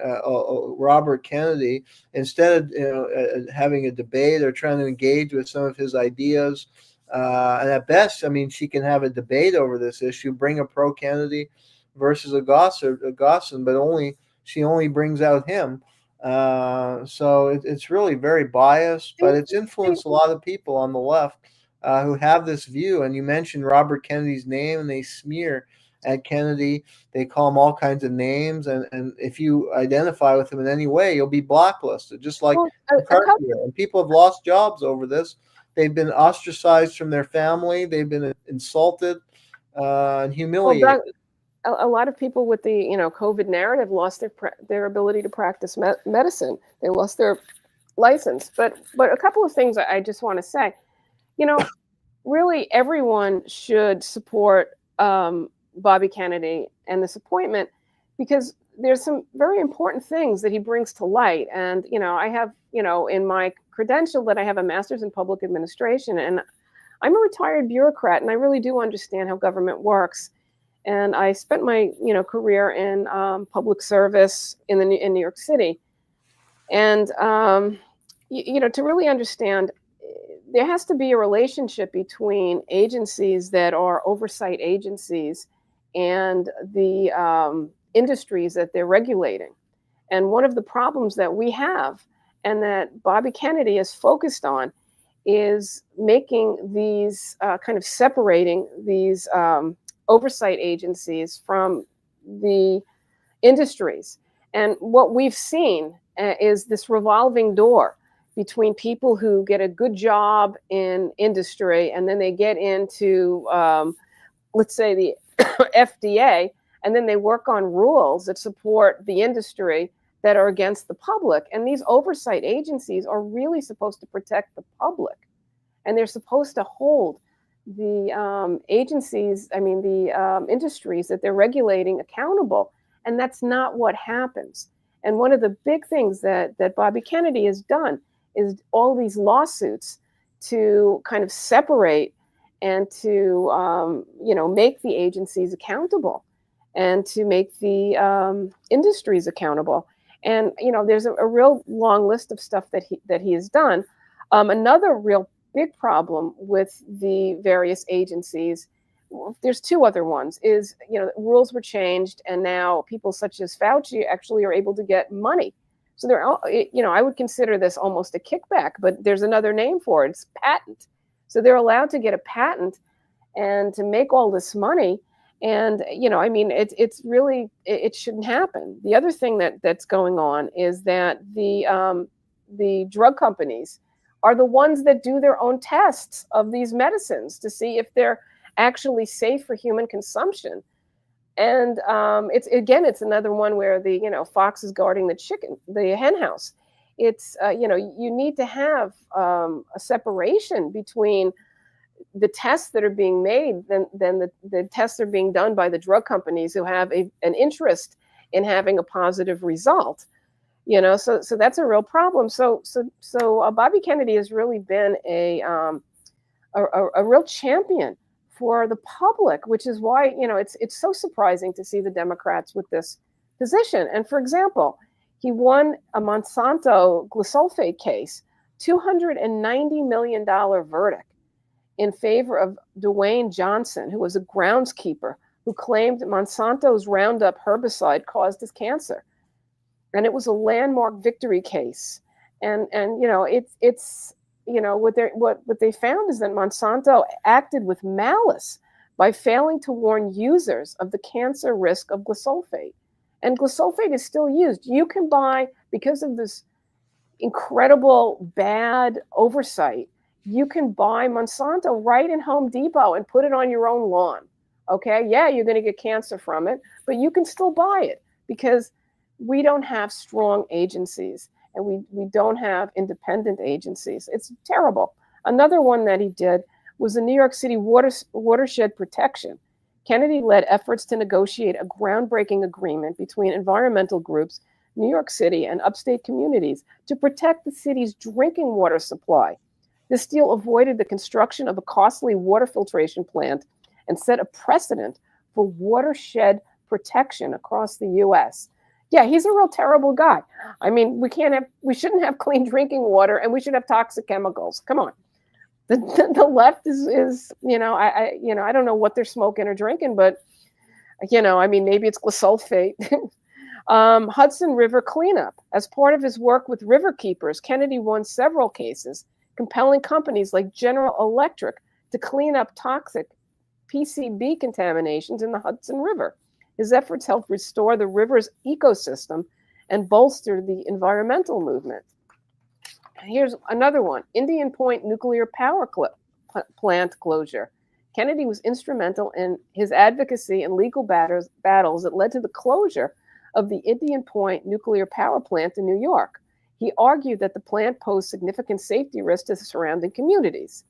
Robert Kennedy instead of having a debate or trying to engage with some of his ideas. And at best, she can have a debate over this issue, bring a pro-Kennedy versus a Gossin, but she only brings out him. So it's really very biased, but it's influenced a lot of people on the left who have this view. And you mentioned Robert Kennedy's name, and they smear at Kennedy. They call him all kinds of names, and if you identify with him in any way, you'll be blacklisted, just like McCarthy. And people have lost jobs over this They've been ostracized from their family. They've been insulted and humiliated. Well, a lot of people with the COVID narrative lost their ability to practice medicine. They lost their license. But a couple of things I just want to say. Really, everyone should support Bobby Kennedy and this appointment, because there's some very important things that he brings to light. And, I have, in my credential that I have a master's in public administration, and I'm a retired bureaucrat, and I really do understand how government works. And I spent my, career in public service in New York City. And, to really understand, there has to be a relationship between agencies that are oversight agencies and the industries that they're regulating. And one of the problems that we have, and that Bobby Kennedy is focused on, is making these kind of separating these oversight agencies from the industries. And what we've seen is this revolving door between people who get a good job in industry and then they get into, let's say, the FDA, and then they work on rules that support the industry that are against the public. And these oversight agencies are really supposed to protect the public. And they're supposed to hold the industries that they're regulating accountable. And that's not what happens. And one of the big things that Bobby Kennedy has done is all these lawsuits to kind of separate and to, make the agencies accountable and to make the industries accountable. And, there's a real long list of stuff that he has done. Another real big problem with the various agencies, there's two other ones, is, rules were changed, and now people such as Fauci actually are able to get money. So they're, I would consider this almost a kickback, but there's another name for it. It's patent. So they're allowed to get a patent and to make all this money. And, it's really, it shouldn't happen. The other thing that's going on is that the drug companies are the ones that do their own tests of these medicines to see if they're actually safe for human consumption. And it's another one where the fox is guarding the hen house. It's you need to have a separation between the tests that are being made than the tests are being done by the drug companies who have an interest in having a positive result. So that's a real problem. So Bobby Kennedy has really been a real champion for the public, which is why, it's so surprising to see the Democrats with this position. And for example, he won a Monsanto glyphosate case, $290 million verdict in favor of Dwayne Johnson, who was a groundskeeper who claimed Monsanto's Roundup herbicide caused his cancer. And it was a landmark victory case. And it's what they found is that Monsanto acted with malice by failing to warn users of the cancer risk of glyphosate. And glyphosate is still used. You can buy, because of this incredible bad oversight, you can buy Monsanto right in Home Depot and put it on your own lawn. Okay, yeah, you're going to get cancer from it, but you can still buy it because we don't have strong agencies. And we don't have independent agencies. It's terrible. Another one that he did was the New York City watershed protection. Kennedy led efforts to negotiate a groundbreaking agreement between environmental groups, New York City, and upstate communities to protect the city's drinking water supply. This deal avoided the construction of a costly water filtration plant and set a precedent for watershed protection across the U.S. Yeah, he's a real terrible guy. I mean, we shouldn't have clean drinking water, and we should have toxic chemicals. Come on. The left is I don't know what they're smoking or drinking, but maybe it's glyphosate. Hudson River cleanup. As part of his work with river keepers, Kennedy won several cases, compelling companies like General Electric to clean up toxic PCB contaminations in the Hudson River. His efforts helped restore the river's ecosystem and bolster the environmental movement. Here's another one: Indian Point nuclear power plant closure. Kennedy was instrumental in his advocacy and legal battles that led to the closure of the Indian Point nuclear power plant in New York. He argued that the plant posed significant safety risks to the surrounding communities.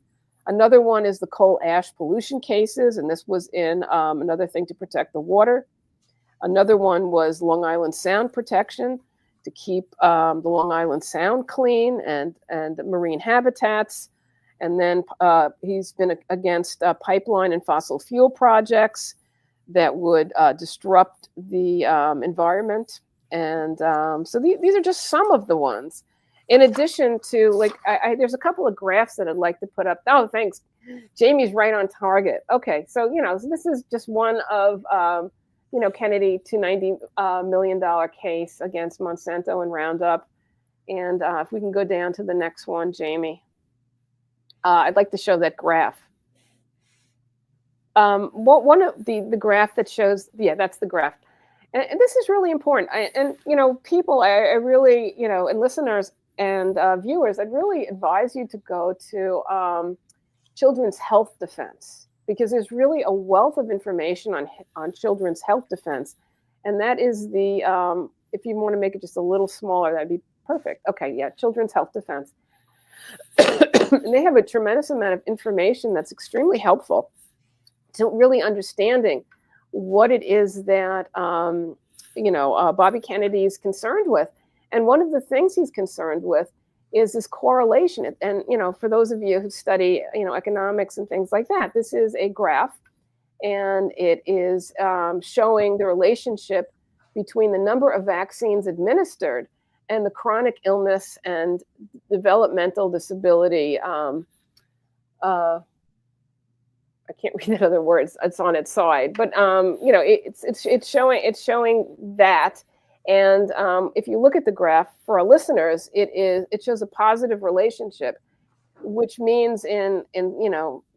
Another one is the coal ash pollution cases, and this was in another thing to protect the water. Another one was Long Island Sound protection, to keep the Long Island Sound clean and marine habitats. And then he's been against pipeline and fossil fuel projects that would disrupt the environment. And so these are just some of the ones. In addition to, like, there's a couple of graphs that I'd like to put up. Oh, thanks. Jayme's right on target. Okay, so, this is just one of, Kennedy $290 million case against Monsanto and Roundup. And if we can go down to the next one, Jayme. I'd like to show that graph. One of the graph that shows, that's the graph. And this is really important. People, I really, and listeners and viewers, I'd really advise you to go to Children's Health Defense, because there's really a wealth of information on children's health defense. And that is the, if you want to make it just a little smaller, that'd be perfect. Okay, yeah, Children's Health Defense. And they have a tremendous amount of information that's extremely helpful to really understanding what it is that, Bobby Kennedy is concerned with. And one of the things he's concerned with is this correlation. And, for those of you who study, economics and things like that, this is a graph, and it is showing the relationship between the number of vaccines administered and the chronic illness and developmental disability. I can't read the other words. It's on its side, but it's showing that. And if you look at the graph for our listeners, it shows a positive relationship, which means in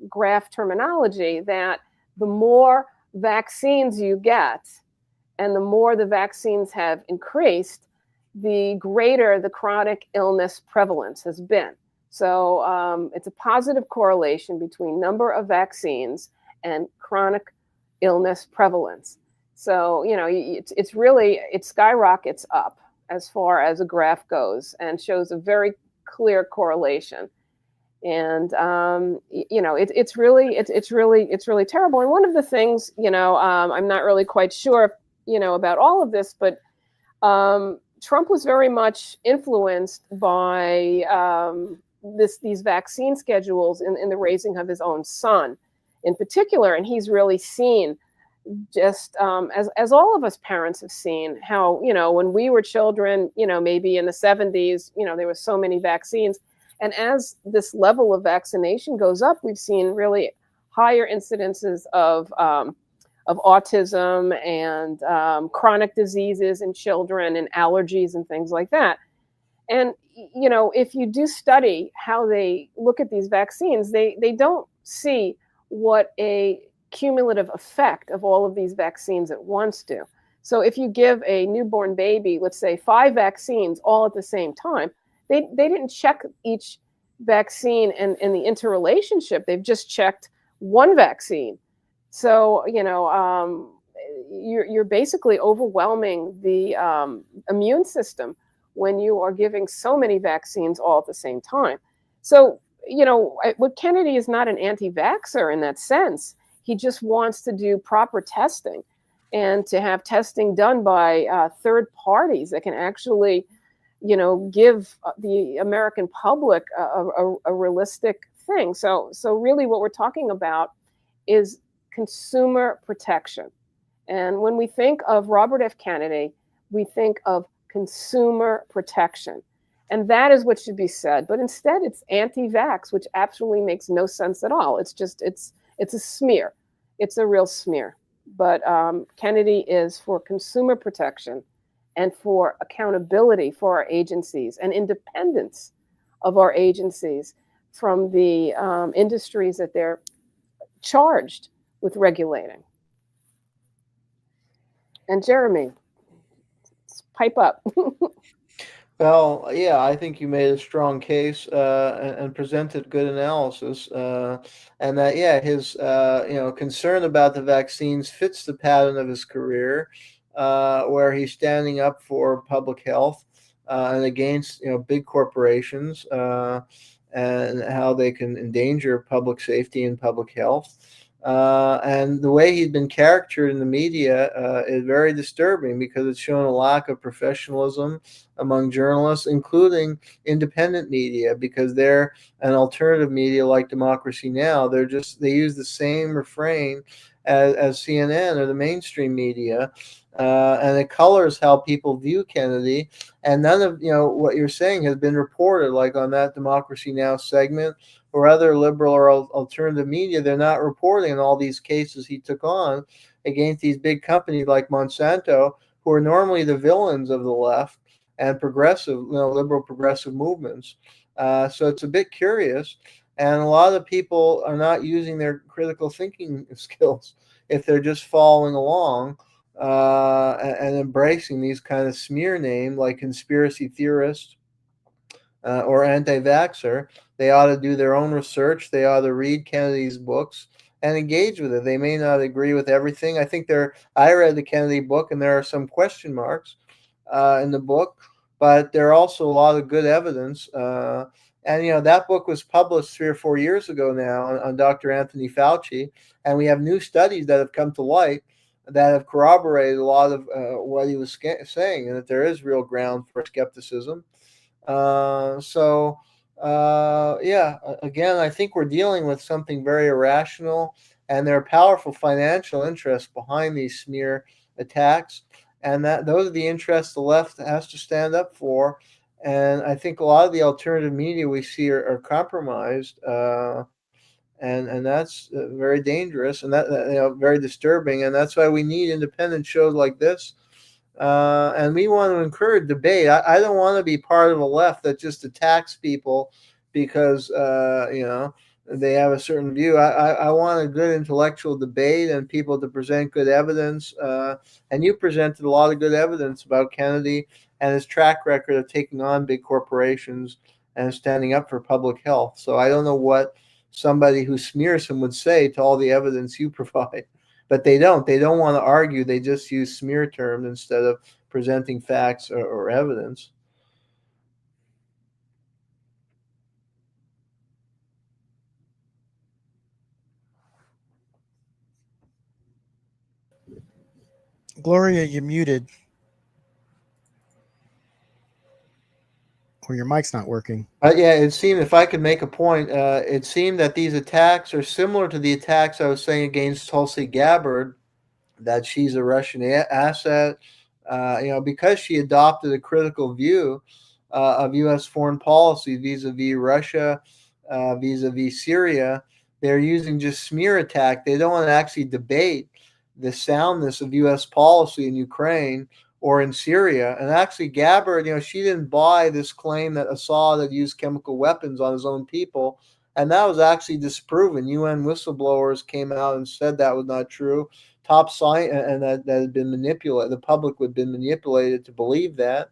graph terminology that the more vaccines you get, and the more the vaccines have increased, the greater the chronic illness prevalence has been. So it's a positive correlation between number of vaccines and chronic illness prevalence. So, it skyrockets up as far as a graph goes, and shows a very clear correlation. And, it's really terrible. And one of the things, I'm not really quite sure, about all of this, but Trump was very much influenced by these vaccine schedules in the raising of his own son in particular. And he's really seen, just as all of us parents have seen, how, when we were children, maybe in the 70s, there were so many vaccines. And as this level of vaccination goes up, we've seen really higher incidences of autism and chronic diseases in children, and allergies and things like that. And, if you do study how they look at these vaccines, they don't see what a cumulative effect of all of these vaccines at once do. So if you give a newborn baby, let's say 5 vaccines all at the same time, they didn't check each vaccine and the interrelationship. They've just checked one vaccine. So, you're basically overwhelming the immune system when you are giving so many vaccines all at the same time. So, what Kennedy is not an anti-vaxxer in that sense. He just wants to do proper testing, and to have testing done by third parties that can actually, give the American public a realistic thing. So really what we're talking about is consumer protection. And when we think of Robert F. Kennedy, we think of consumer protection. And that is what should be said. But instead, it's anti-vax, which absolutely makes no sense at all. It's a smear. It's a real smear. But Kennedy is for consumer protection and for accountability for our agencies and independence of our agencies from the industries that they're charged with regulating. And Jayme, pipe up. Well, yeah, I think you made a strong case and presented good analysis, and that yeah, his concern about the vaccines fits the pattern of his career, where he's standing up for public health and against big corporations and how they can endanger public safety and public health. And the way he's been caricatured in the media is very disturbing because it's shown a lack of professionalism among journalists, including independent media, because they're an alternative media like Democracy Now! They use the same refrain as CNN or the mainstream media. And it colors how people view Kennedy, and none of what you're saying has been reported, like on that Democracy Now! Segment or other liberal or alternative media. They're not reporting on all these cases he took on against these big companies like Monsanto, who are normally the villains of the left and progressive, liberal progressive movements. So it's a bit curious, and a lot of people are not using their critical thinking skills if they're just following along and embracing these kind of smear names like conspiracy theorist or anti-vaxxer. They ought to do their own research. They ought to read Kennedy's books and engage with it. They may not agree with everything. I read the Kennedy book, and there are some question marks in the book, but there are also a lot of good evidence. And that book was published 3 or 4 years ago now on Dr. Anthony Fauci, and we have new studies that have come to light that have corroborated a lot of what he was saying, and that there is real ground for skepticism. Again, I think we're dealing with something very irrational, and there are powerful financial interests behind these smear attacks, and that those are the interests the left has to stand up for. And I think a lot of the alternative media we see are compromised, and that's very dangerous, and that very disturbing. And that's why we need independent shows like this. And we want to encourage debate. I don't want to be part of a left that just attacks people because they have a certain view. I want a good intellectual debate and people to present good evidence. And you presented a lot of good evidence about Kennedy and his track record of taking on big corporations and standing up for public health. So I don't know what somebody who smears him would say to all the evidence you provide. But they don't want to argue. They just use smear terms instead of presenting facts or evidence. Gloria, you muted. Or your mic's not working. It seemed, if I could make a point, it seemed that these attacks are similar to the attacks I was saying against Tulsi Gabbard, that she's a Russian asset, because she adopted a critical view of U.S. foreign policy vis-a-vis Russia, vis-a-vis Syria. They're using just smear attack. They don't want to actually debate the soundness of U.S. policy in Ukraine or in Syria. And actually, Gabbard, she didn't buy this claim that Assad had used chemical weapons on his own people. And that was actually disproven. UN whistleblowers came out and said that was not true. Top science, and that had been manipulated. The public would have been manipulated to believe that.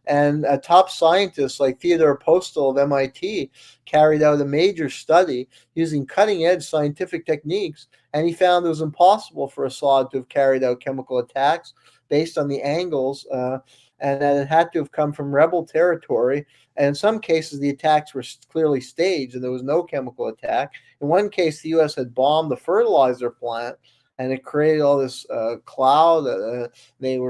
And top scientists like Theodore Postel of MIT carried out a major study using cutting-edge scientific techniques, and he found it was impossible for Assad to have carried out chemical attacks based on the angles, and that it had to have come from rebel territory. And in some cases, the attacks were clearly staged, and there was no chemical attack. In one case, the U.S. had bombed the fertilizer plant, and it created all this cloud. They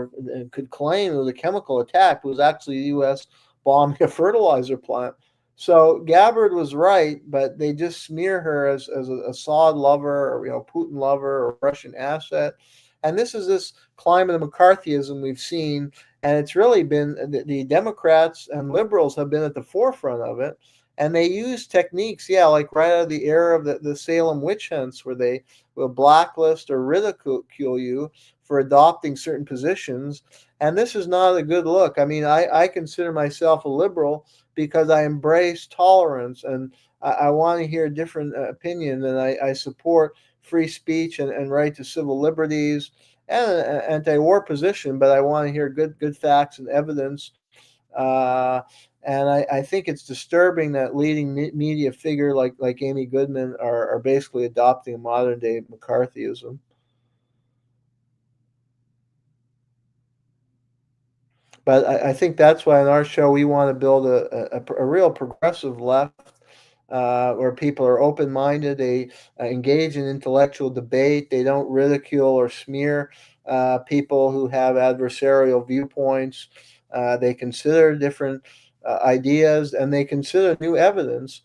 could claim it was a chemical attack. It was actually the U.S. bombing a fertilizer plant. So Gabbard was right, but they just smear her as an Assad lover, or Putin lover, or Russian asset. And this is this climate of McCarthyism we've seen, and it's really been the Democrats and liberals have been at the forefront of it. And they use techniques, like right out of the era of the Salem witch hunts, where they will blacklist or ridicule you for adopting certain positions. And this is not a good look. I mean, I consider myself a liberal because I embrace tolerance, and I want to hear a different opinion, and I support free speech and right to civil liberties and an anti-war position, but I want to hear good facts and evidence And I think it's disturbing that leading media figure like Amy Goodman are basically adopting modern day McCarthyism. But I think that's why in our show we want to build a real progressive left, where people are open-minded, they engage in intellectual debate, they don't ridicule or smear people who have adversarial viewpoints. They consider different ideas, and they consider new evidence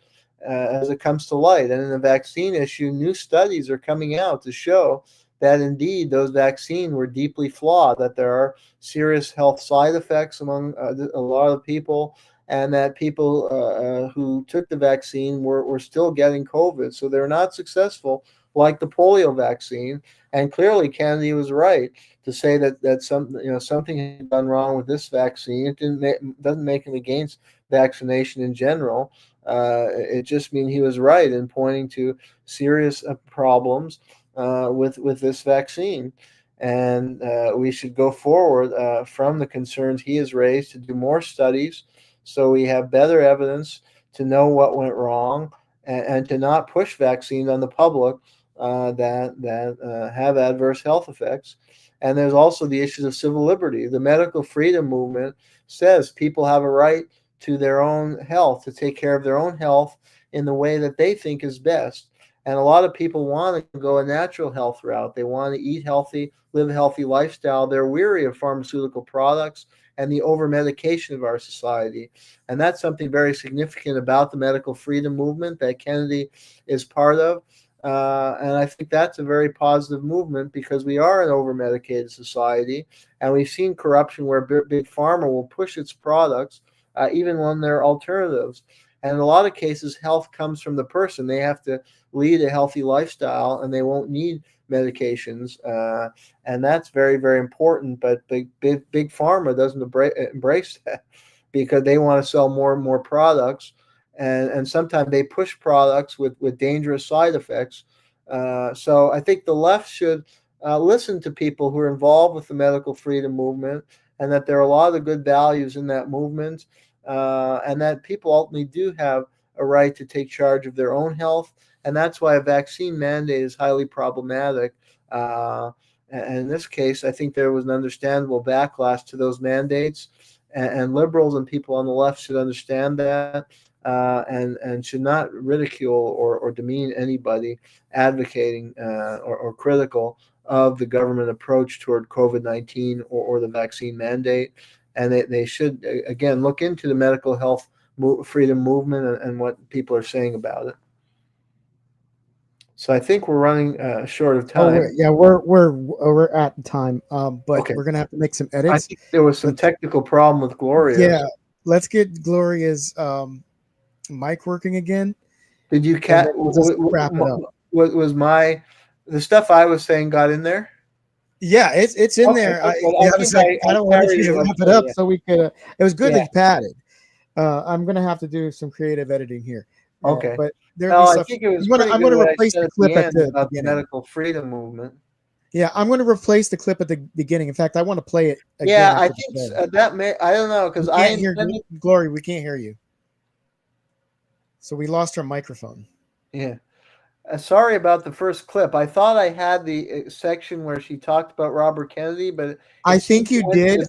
as it comes to light. And in the vaccine issue, new studies are coming out to show that indeed those vaccines were deeply flawed, that there are serious health side effects among a lot of people, and that people who took the vaccine were still getting COVID. So they're not successful like the polio vaccine. And clearly Kennedy was right to say that something had done wrong with this vaccine. It doesn't make him against vaccination in general. It just means he was right in pointing to serious problems with this vaccine. And we should go forward from the concerns he has raised to do more studies so we have better evidence to know what went wrong, and to not push vaccines on the public that have adverse health effects. And there's also the issues of civil liberty. The medical freedom movement says people have a right to their own health, to take care of their own health in the way that they think is best. And a lot of people want to go a natural health route. They want to eat healthy, live a healthy lifestyle. They're weary of pharmaceutical products and the over-medication of our society. And that's something very significant about the medical freedom movement that Kennedy is part of. And I think that's a very positive movement, because we are an over-medicated society, and we've seen corruption where big pharma will push its products even when they're alternatives. And in a lot of cases, health comes from the person. They have to lead a healthy lifestyle, and they won't need medications. And that's very, very important. But big pharma doesn't embrace that, because they want to sell more and more products. And sometimes they push products with dangerous side effects. So I think the left should listen to people who are involved with the medical freedom movement, and that there are a lot of good values in that movement, and that people ultimately do have a right to take charge of their own health. And that's why a vaccine mandate is highly problematic. And in this case, I think there was an understandable backlash to those mandates, and liberals and people on the left should understand that. And should not ridicule or demean anybody advocating or critical of the government approach toward COVID-19 or the vaccine mandate. And they should, again, look into the medical health freedom movement and what people are saying about it. So I think we're running short of time. We're at time, but okay. We're gonna have to make some edits. I think there was some technical problem with Gloria. Yeah, let's get Gloria's mic working again. Did you wrap it up? Was the stuff I was saying got in there? Yeah, it's in there. I don't want you to wrap it up so we could. It was good that you padded. I'm gonna have to do some creative editing here. Okay, but I think it was. I'm going to replace the clip at the beginning. Medical freedom movement. Yeah, I'm going to replace the clip at the beginning. In fact, I want to play it again. Yeah, I think that may. I don't know, because I hear Glory. We can't hear you. So we lost our microphone. Yeah. Sorry about the first clip. I thought I had the section where she talked about Robert Kennedy, but I think you did.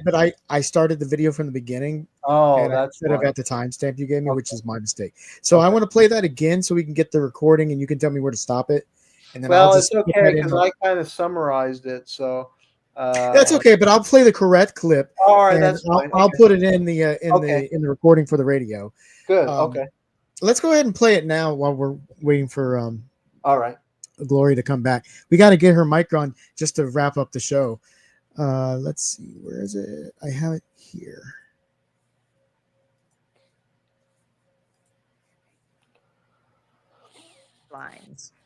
But I started the video from the beginning. Oh, that's instead of at the timestamp you gave me, which is my mistake. So I want to play that again so we can get the recording, and you can tell me where to stop it. And then it's okay, because I kind of summarized it. So that's okay, but I'll play the correct clip. All right, that's fine. I'll put it in the recording for the radio. Good. Okay. Let's go ahead and play it now while we're waiting for all right, Gloria to come back. We got to get her mic on just to wrap up the show. Let's see, where is it? I have it here.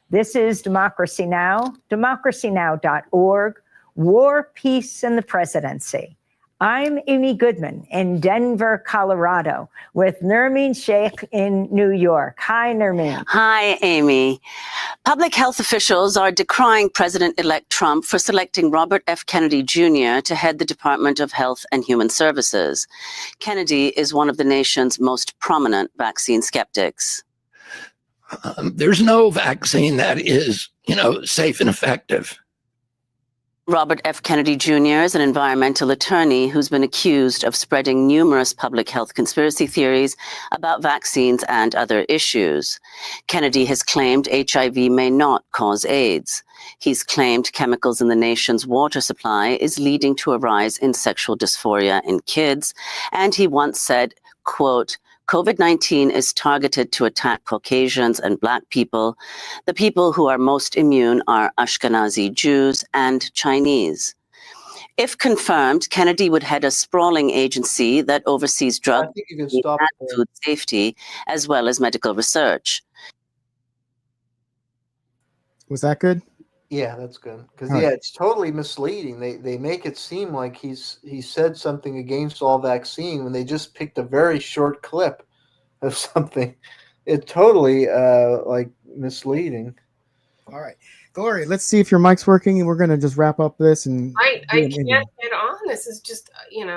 This is Democracy Now!, democracynow.org, War, Peace, and the Presidency. I'm Amy Goodman in Denver, Colorado, with Nermeen Sheikh in New York. Hi, Nermeen. Hi, Amy. Public health officials are decrying President-elect Trump for selecting Robert F. Kennedy Jr. to head the Department of Health and Human Services. Kennedy is one of the nation's most prominent vaccine skeptics. There's no vaccine that is, safe and effective. Robert F. Kennedy Jr. is an environmental attorney who's been accused of spreading numerous public health conspiracy theories about vaccines and other issues. Kennedy has claimed HIV may not cause AIDS. He's claimed chemicals in the nation's water supply is leading to a rise in sexual dysphoria in kids. And he once said, quote, COVID-19 is targeted to attack Caucasians and Black people. The people who are most immune are Ashkenazi Jews and Chinese. If confirmed, Kennedy would head a sprawling agency that oversees drug and food safety, as well as medical research. Was that good? Yeah, that's good. Because it's totally misleading. They make it seem like he said something against all vaccine when they just picked a very short clip of something. It's totally misleading. All right, Gloria, let's see if your mic's working, and we're gonna just wrap up this. And I can't get on. This is just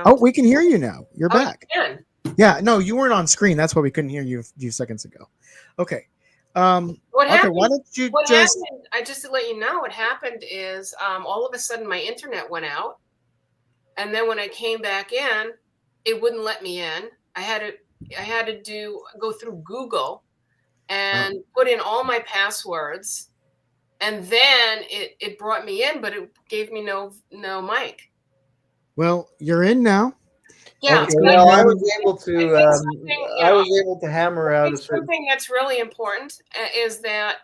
Oh, we can hear you now. You're back. You can. Yeah, no, you weren't on screen. That's why we couldn't hear you a few seconds ago. Okay. What happened? Why don't you just to let you know, what happened is all of a sudden my internet went out, and then when I came back in, it wouldn't let me in. I had to go through Google and put in all my passwords, and then it brought me in, but it gave me no mic. Well, you're in now. Yeah, okay, well, I was able to hammer out something that's really important is that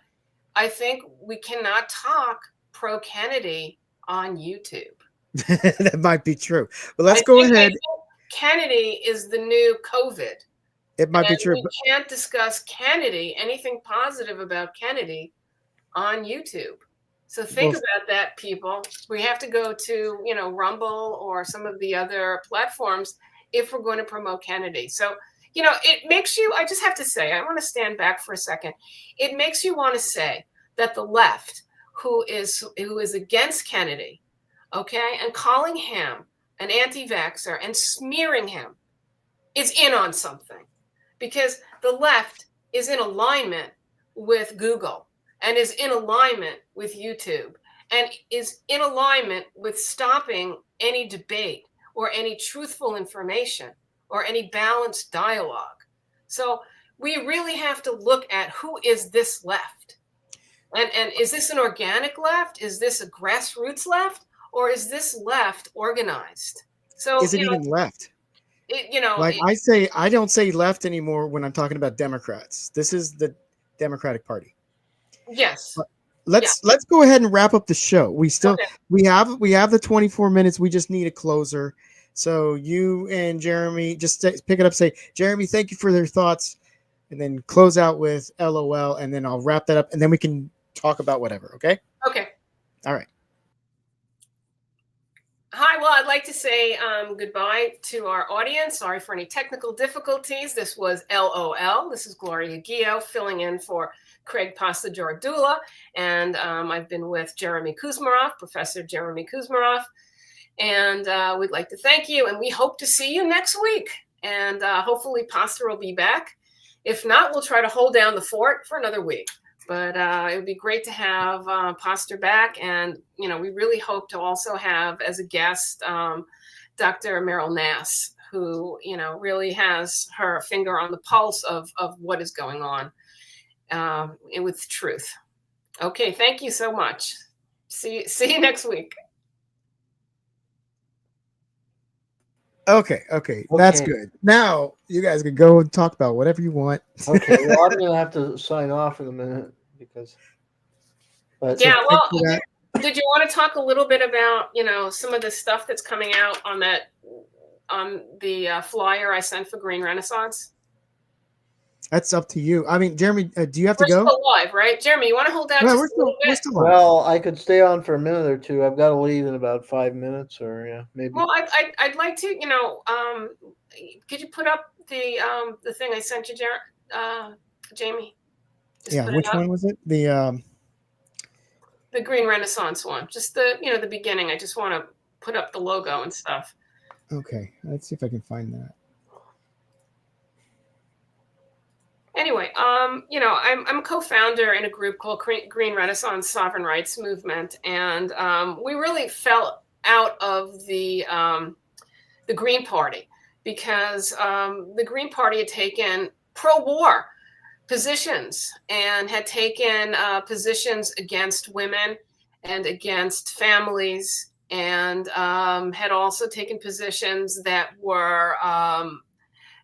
I think we cannot talk pro-Kennedy on YouTube. That might be true. But let's go ahead. Kennedy is the new COVID. It might be true. We can't discuss Kennedy, anything positive about Kennedy, on YouTube. So think about that, people. We have to go to, Rumble or some of the other platforms if we're going to promote Kennedy. So, it makes you, I just have to say, I want to stand back for a second. It makes you want to say that the left, who is against Kennedy, okay, and calling him an anti-vaxxer and smearing him, is in on something. Because the left is in alignment with Google, and is in alignment with YouTube, and is in alignment with stopping any debate or any truthful information or any balanced dialogue. So we really have to look at who is this left. And is this an organic left? Is this a grassroots left? Or is this left organized? So is it even left? I don't say left anymore when I'm talking about Democrats. This is the Democratic Party. Yes. Let's go ahead and wrap up the show. We have the 24 minutes. We just need a closer. So you and Jeremy just pick it up. Say, Jeremy, thank you for their thoughts, and then close out with LOL, and then I'll wrap that up, and then we can talk about whatever. Okay. Okay. All right. Hi. Well, I'd like to say goodbye to our audience. Sorry for any technical difficulties. This was LOL. This is Gloria Guillo filling in for Craig Pastajardula, and I've been with Jeremy Kuzmarov, Professor Jeremy Kuzmarov, and we'd like to thank you, and we hope to see you next week, and hopefully Pastor will be back. If not, we'll try to hold down the fort for another week, but it would be great to have Pastor back, and we really hope to also have as a guest Dr. Meryl Nass, who really has her finger on the pulse of what is going on with truth. Okay, thank you so much. See you next week. Okay, that's good. Now you guys can go and talk about whatever you want. Okay, well, I'm gonna have to sign off in a minute because. Did you want to talk a little bit about some of the stuff that's coming out on the flyer I sent for Green Renaissance? That's up to you. I mean, Jeremy, do you have to go? We're still live, right? Jeremy, you want to hold out just a little bit? Well, I could stay on for a minute or two. I've got to leave in about 5 minutes, or maybe. Well, I'd like to, could you put up the thing I sent you, Jayme? Yeah, which one was it? The the Green Renaissance one, just the beginning. I just want to put up the logo and stuff. Okay, let's see if I can find that. Anyway, I'm a co-founder in a group called Green Renaissance Sovereign Rights Movement, and we really fell out of the Green Party because the Green Party had taken pro-war positions and had taken positions against women and against families, and had also taken positions that were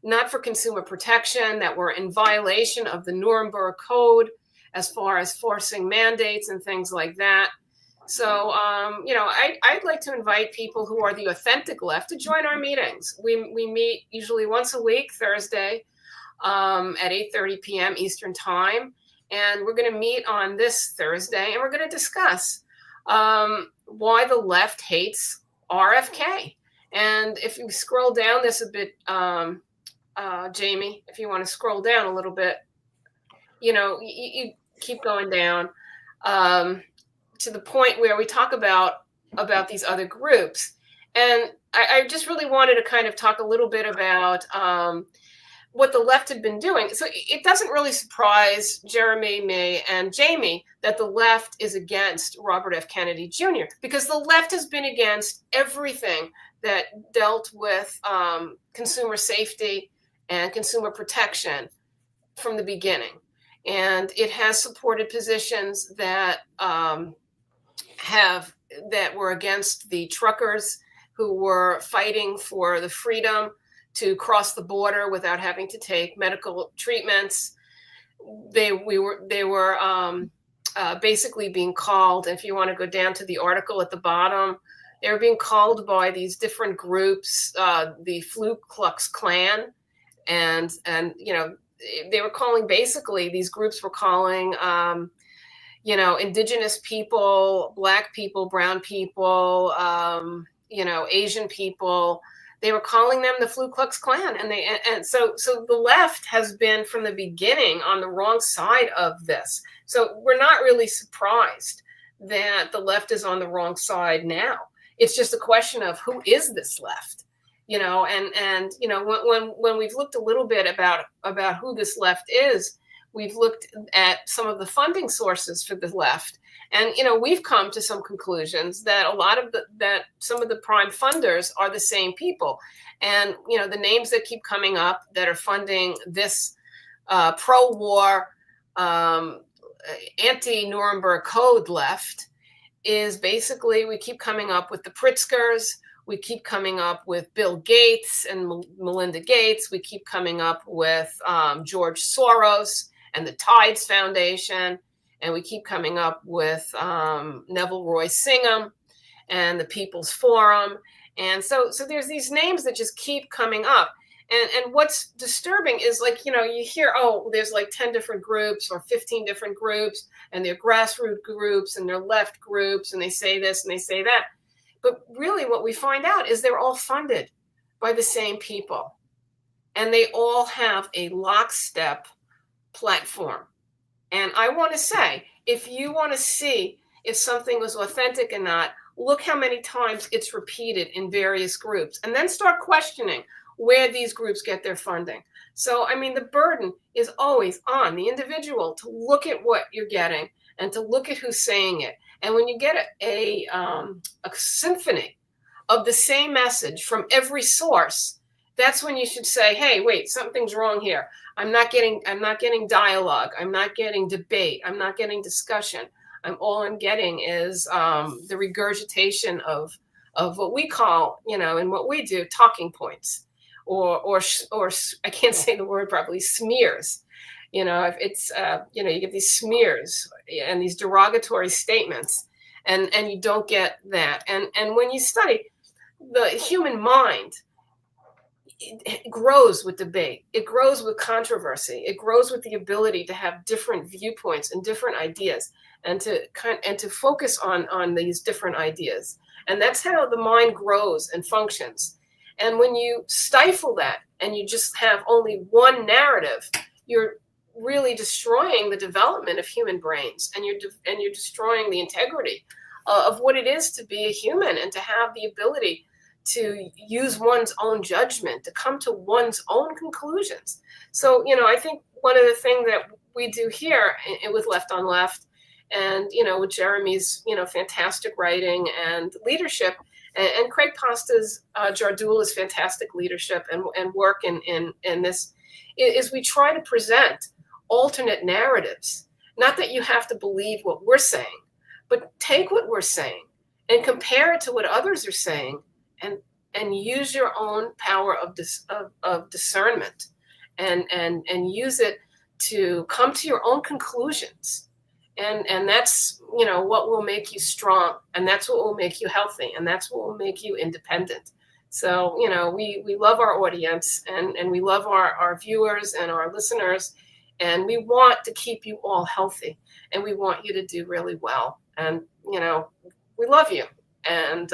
not for consumer protection, that were in violation of the Nuremberg Code as far as forcing mandates and things like that. So, I'd like to invite people who are the authentic left to join our meetings. We meet usually once a week, Thursday, at 8:30 p.m. Eastern Time. And we're going to meet on this Thursday, and we're going to discuss why the left hates RFK. And if you scroll down this a bit, Jayme, if you want to scroll down a little bit, you keep going down to the point where we talk about these other groups. And I just really wanted to kind of talk a little bit about what the left had been doing. So it doesn't really surprise Jeremy, me, and Jayme that the left is against Robert F. Kennedy Jr., because the left has been against everything that dealt with consumer safety and consumer protection from the beginning. And it has supported positions that were against the truckers who were fighting for the freedom to cross the border without having to take medical treatments. They were basically being called, if you want to go down to the article at the bottom, they were being called by these different groups, the Ku Klux Klan, and they were calling, basically these groups were calling indigenous people, Black people, brown people, Asian people. They were calling them the Ku Klux Klan, and so the left has been from the beginning on the wrong side of this. So we're not really surprised that the left is on the wrong side now. It's just a question of who is this left, and when we've looked a little bit about who this left is, we've looked at some of the funding sources for the left. And, we've come to some conclusions that some of the prime funders are the same people. And, the names that keep coming up that are funding this pro-war, anti-Nuremberg Code left is basically, we keep coming up with the Pritzkers. We keep coming up with Bill Gates and Melinda Gates. We keep coming up with George Soros and the Tides Foundation. And we keep coming up with Neville Roy Singham and the People's Forum. And so there's these names that just keep coming up. And what's disturbing is, you hear, there's 10 different groups or 15 different groups, and they're grassroots groups and they're left groups, and they say this and they say that. But really what we find out is they're all funded by the same people. And they all have a lockstep platform. And I want to say, if you want to see if something was authentic or not, look how many times it's repeated in various groups, and then start questioning where these groups get their funding. So, the burden is always on the individual to look at what you're getting and to look at who's saying it. And when you get a symphony of the same message from every source, that's when you should say, hey, wait, something's wrong here. I'm not getting dialogue. I'm not getting debate. I'm not getting discussion. All I'm getting is the regurgitation of what we call, and what we do, talking points, or I can't say the word properly, smears. If it's you get these smears and these derogatory statements, and you don't get that. And when you study the human mind, it grows with debate. It grows with controversy. It grows with the ability to have different viewpoints and different ideas, and to focus on these different ideas. And that's how the mind grows and functions. And when you stifle that and you just have only one narrative, you're really destroying the development of human brains, and you're destroying the integrity of what it is to be a human and to have the ability to use one's own judgment, to come to one's own conclusions. So, I think one of the things that we do here with Left on Left, and, with Jeremy's, fantastic writing and leadership, and Craig Pasta's Jardula's fantastic leadership and work in this, is we try to present alternate narratives. Not that you have to believe what we're saying, but take what we're saying and compare it to what others are saying, and use your own power of discernment, and use it to come to your own conclusions. And that's, what will make you strong, and that's what will make you healthy, and that's what will make you independent. So, we love our audience, and we love our viewers and our listeners, and we want to keep you all healthy, and we want you to do really well. And, we love you. And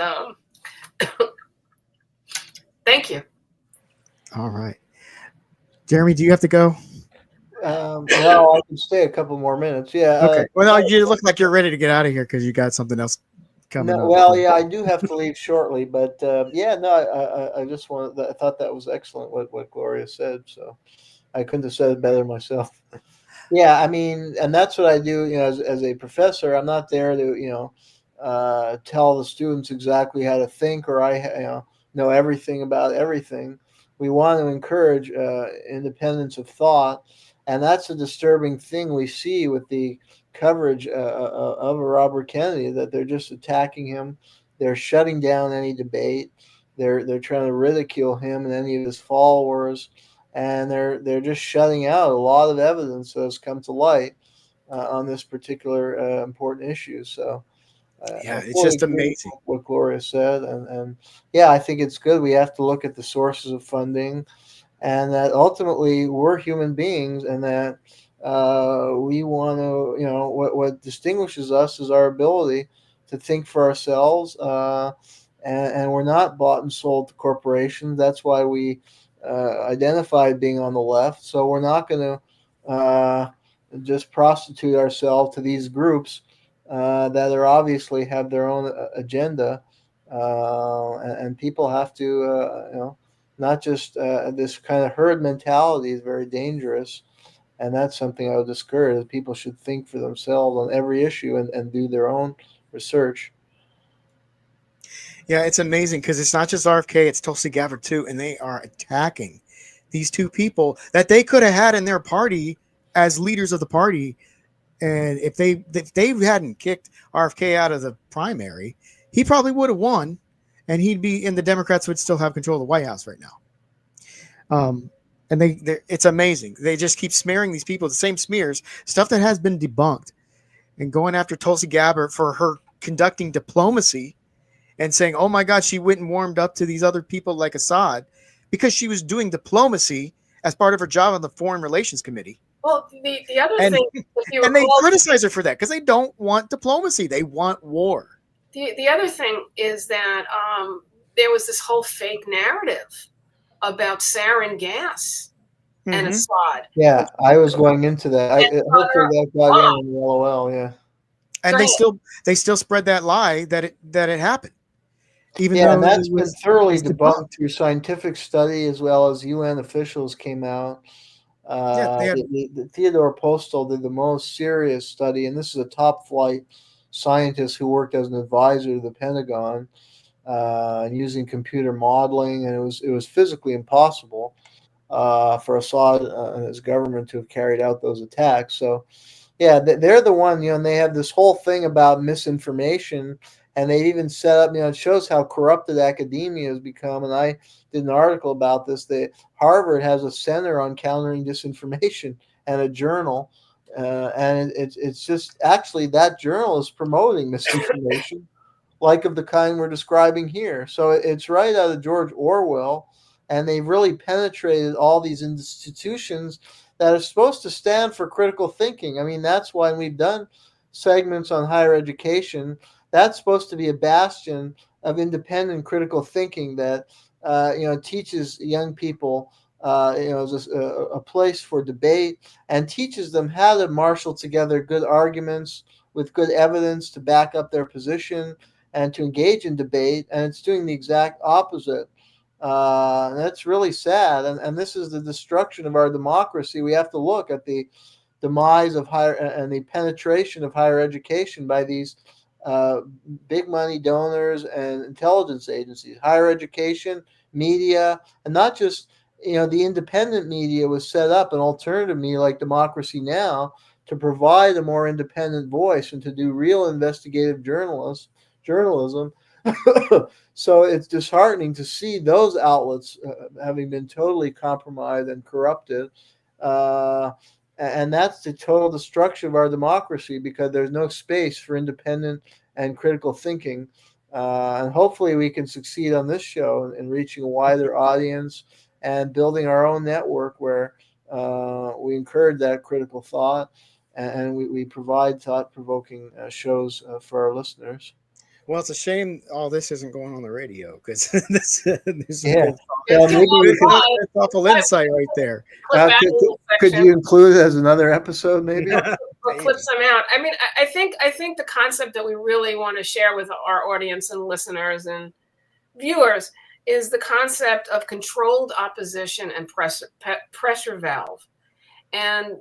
thank you. All right. Jeremy, do you have to go? No, I can stay a couple more minutes. Yeah. Okay. Well, no, you look like you're ready to get out of here because you got something else coming up. Well, yeah, I do have to leave shortly, but I just wanted. I thought that was excellent what Gloria said. So I couldn't have said it better myself. Yeah, I mean, and that's what I do. As a professor, I'm not there to tell the students exactly how to think, or I know everything about everything. We want to encourage independence of thought, and that's a disturbing thing we see with the coverage of Robert Kennedy, that they're just attacking him. They're shutting down any debate. They're trying to ridicule him and any of his followers, and they're just shutting out a lot of evidence that has come to light on this particular important issue. So. Yeah, it's just amazing what Gloria said, and yeah, I think it's good. We have to look at the sources of funding, and that ultimately we're human beings, and that we want to, what distinguishes us is our ability to think for ourselves, and we're not bought and sold to corporations. That's why we identified being on the left. So we're not going to just prostitute ourselves to these groups that are obviously have their own agenda, and people have to, not just this kind of herd mentality is very dangerous, and that's something I would discourage. People should think for themselves on every issue and do their own research. Yeah, it's amazing because it's not just RFK, it's Tulsi Gabbard too, and they are attacking these two people that they could have had in their party as leaders of the party. And if they hadn't kicked RFK out of the primary, he probably would have won, and the Democrats would still have control of the White House right now. And it's amazing. They just keep smearing these people, the same smears, stuff that has been debunked, and going after Tulsi Gabbard for her conducting diplomacy and saying, oh my God, she went and warmed up to these other people like Assad because she was doing diplomacy as part of her job on the Foreign Relations Committee. Well, the other thing, and they criticize her for that because they don't want diplomacy; they want war. The other thing is that there was this whole fake narrative about sarin gas and Assad. Yeah, I was going into that. Hopefully that got in the LOL. Yeah, and they still spread that lie that it happened. Even though that's been thoroughly debunked through scientific study as well as UN officials came out. The Theodore Postel did the most serious study, and this is a top flight scientist who worked as an advisor to the Pentagon, and using computer modeling, and it was physically impossible for Assad and his government to have carried out those attacks. So yeah, they're the one, and they have this whole thing about misinformation, and they even set up, it shows how corrupted academia has become. And I did an article about this. Harvard has a center on countering disinformation and a journal. And it's just actually that journal is promoting misinformation like of the kind we're describing here. So it's right out of George Orwell. And they've really penetrated all these institutions that are supposed to stand for critical thinking. I mean, that's why we've done segments on higher education. That's supposed to be a bastion of independent critical thinking that teaches young people just a place for debate, and teaches them how to marshal together good arguments with good evidence to back up their position and to engage in debate. And it's doing the exact opposite. And that's really sad. And this is the destruction of our democracy. We have to look at the demise of higher and the penetration of higher education by these big money donors and intelligence agencies. Higher education, media, and not just the independent media was set up, an alternative media like Democracy Now, to provide a more independent voice and to do real investigative journalism. So it's disheartening to see those outlets having been totally compromised and corrupted. And that's the total destruction of our democracy, because there's no space for independent and critical thinking. And hopefully we can succeed on this show in reaching a wider audience and building our own network where we encourage that critical thought, and we provide thought-provoking shows for our listeners. Well, it's a shame all this isn't going on the radio, because this is Yeah. maybe thoughtful insight right there. Could you include it as another episode, maybe? Or clip some out. I mean, I think the concept that we really want to share with our audience and listeners and viewers is the concept of controlled opposition and pressure valve. And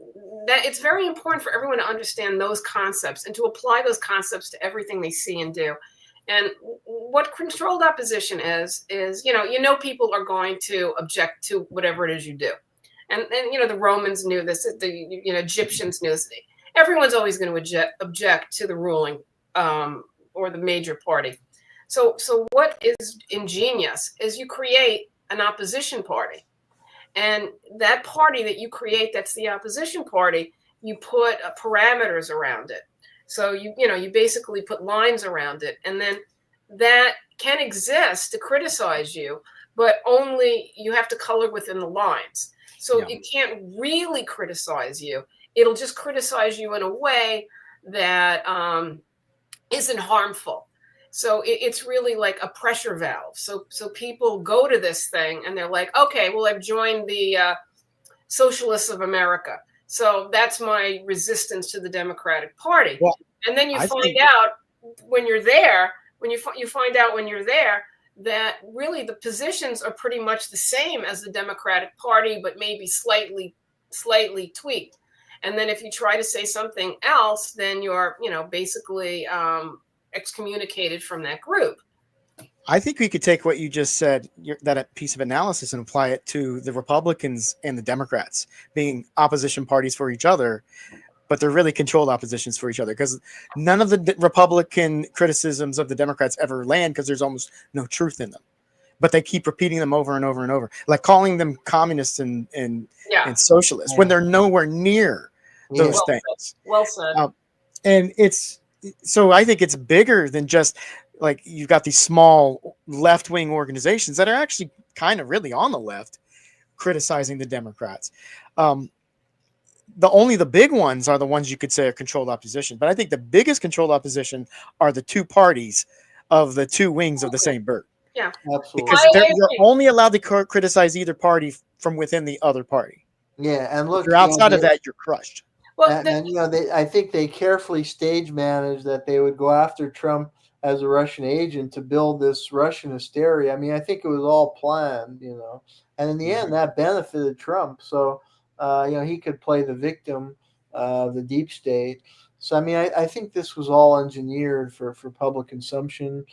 that it's very important for everyone to understand those concepts and to apply those concepts to everything they see and do. And what controlled opposition is people are going to object to whatever it is you do. And the Romans knew this, the Egyptians knew this. Everyone's always going to object to the ruling or the major party. So what is ingenious is you create an opposition party. And that party that you create, that's the opposition party, you put parameters around it. So you basically put lines around it, and then that can exist to criticize you, but only you have to color within the lines. So it can't really criticize you. It'll just criticize you in a way that isn't harmful. So it's really like a pressure valve. So people go to this thing and they're like, okay, well, I've joined the Socialists of America. So that's my resistance to the Democratic Party. Well, and then you find out when you're there, you find out when you're there that really the positions are pretty much the same as the Democratic Party, but maybe slightly tweaked. And then if you try to say something else, then you're, basically excommunicated from that group. I think we could take what you just said, that piece of analysis, and apply it to the Republicans and the Democrats being opposition parties for each other, but they're really controlled oppositions for each other, because none of the Republican criticisms of the Democrats ever land, because there's almost no truth in them. But they keep repeating them over and over and over, like calling them communists and socialists when they're nowhere near those things. Well said. And so I think it's bigger than just like you've got these small left-wing organizations that are actually kind of really on the left criticizing the Democrats. The big ones are the ones you could say are controlled opposition. But I think the biggest controlled opposition are the two parties of the two wings of the same bird. Yeah, absolutely. Because you're only allowed to criticize either party from within the other party. Yeah, and look, if you're outside of that, you're crushed. Well, I think they carefully stage managed that they would go after Trump as a Russian agent to build this Russian hysteria. I mean, I think it was all planned, and in the end, that benefited Trump. So, he could play the victim of the deep state. So, I mean, I think this was all engineered for public consumption,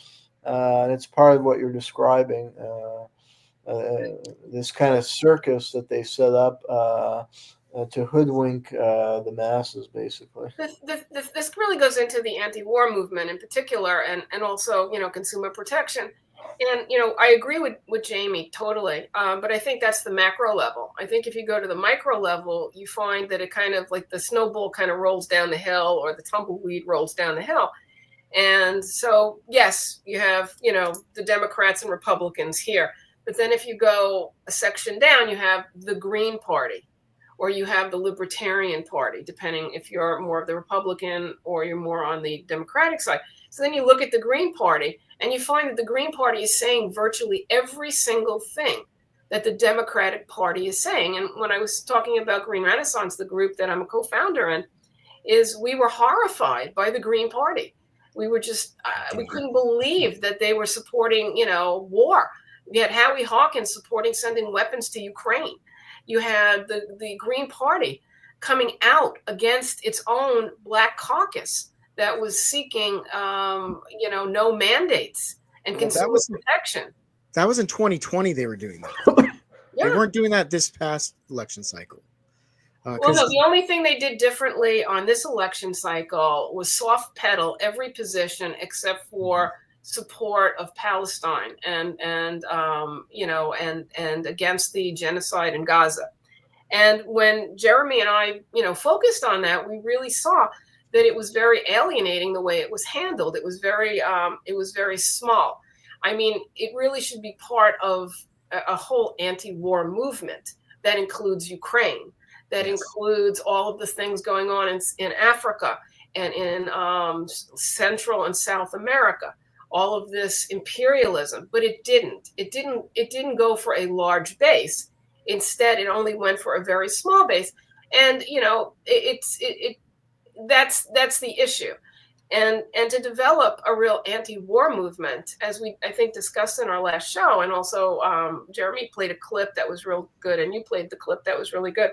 and it's part of what you're describing. This kind of circus that they set up to hoodwink the masses, basically. This really goes into the anti-war movement in particular, and also consumer protection. And I agree with Jayme totally, but I think that's the macro level. I think if you go to the micro level, you find that it kind of like the snowball kind of rolls down the hill, or the tumbleweed rolls down the hill. And so yes, you have the Democrats and Republicans here. But then if you go a section down, you have the Green Party, or you have the Libertarian Party, depending if you're more of the Republican or you're more on the Democratic side. So then you look at the Green Party, and you find that the Green Party is saying virtually every single thing that the Democratic Party is saying. And when I was talking about Green Renaissance, the group that I'm a co-founder in, is we were horrified by the Green Party. We were just, we couldn't believe that they were supporting, war. You had Howie Hawkins supporting sending weapons to Ukraine. You had the Green Party coming out against its own Black caucus that was seeking, no mandates and consumer protection. That was in 2020 they were doing that. Yeah. They weren't doing that this past election cycle. Well, no, the only thing they did differently on this election cycle was soft pedal every position except for support of Palestine and against the genocide in Gaza. And when Jeremy and I, focused on that, we really saw that it was very alienating the way it was handled. It was very small. I mean, it really should be part of a whole anti-war movement that includes Ukraine, that includes all of the things going on in Africa and in Central and South America, all of this imperialism. But it didn't go for a large base. Instead, it only went for a very small base. And, that's the issue. And to develop a real anti-war movement, as we, I think, discussed in our last show, and also Jeremy played a clip that was real good, and you played the clip that was really good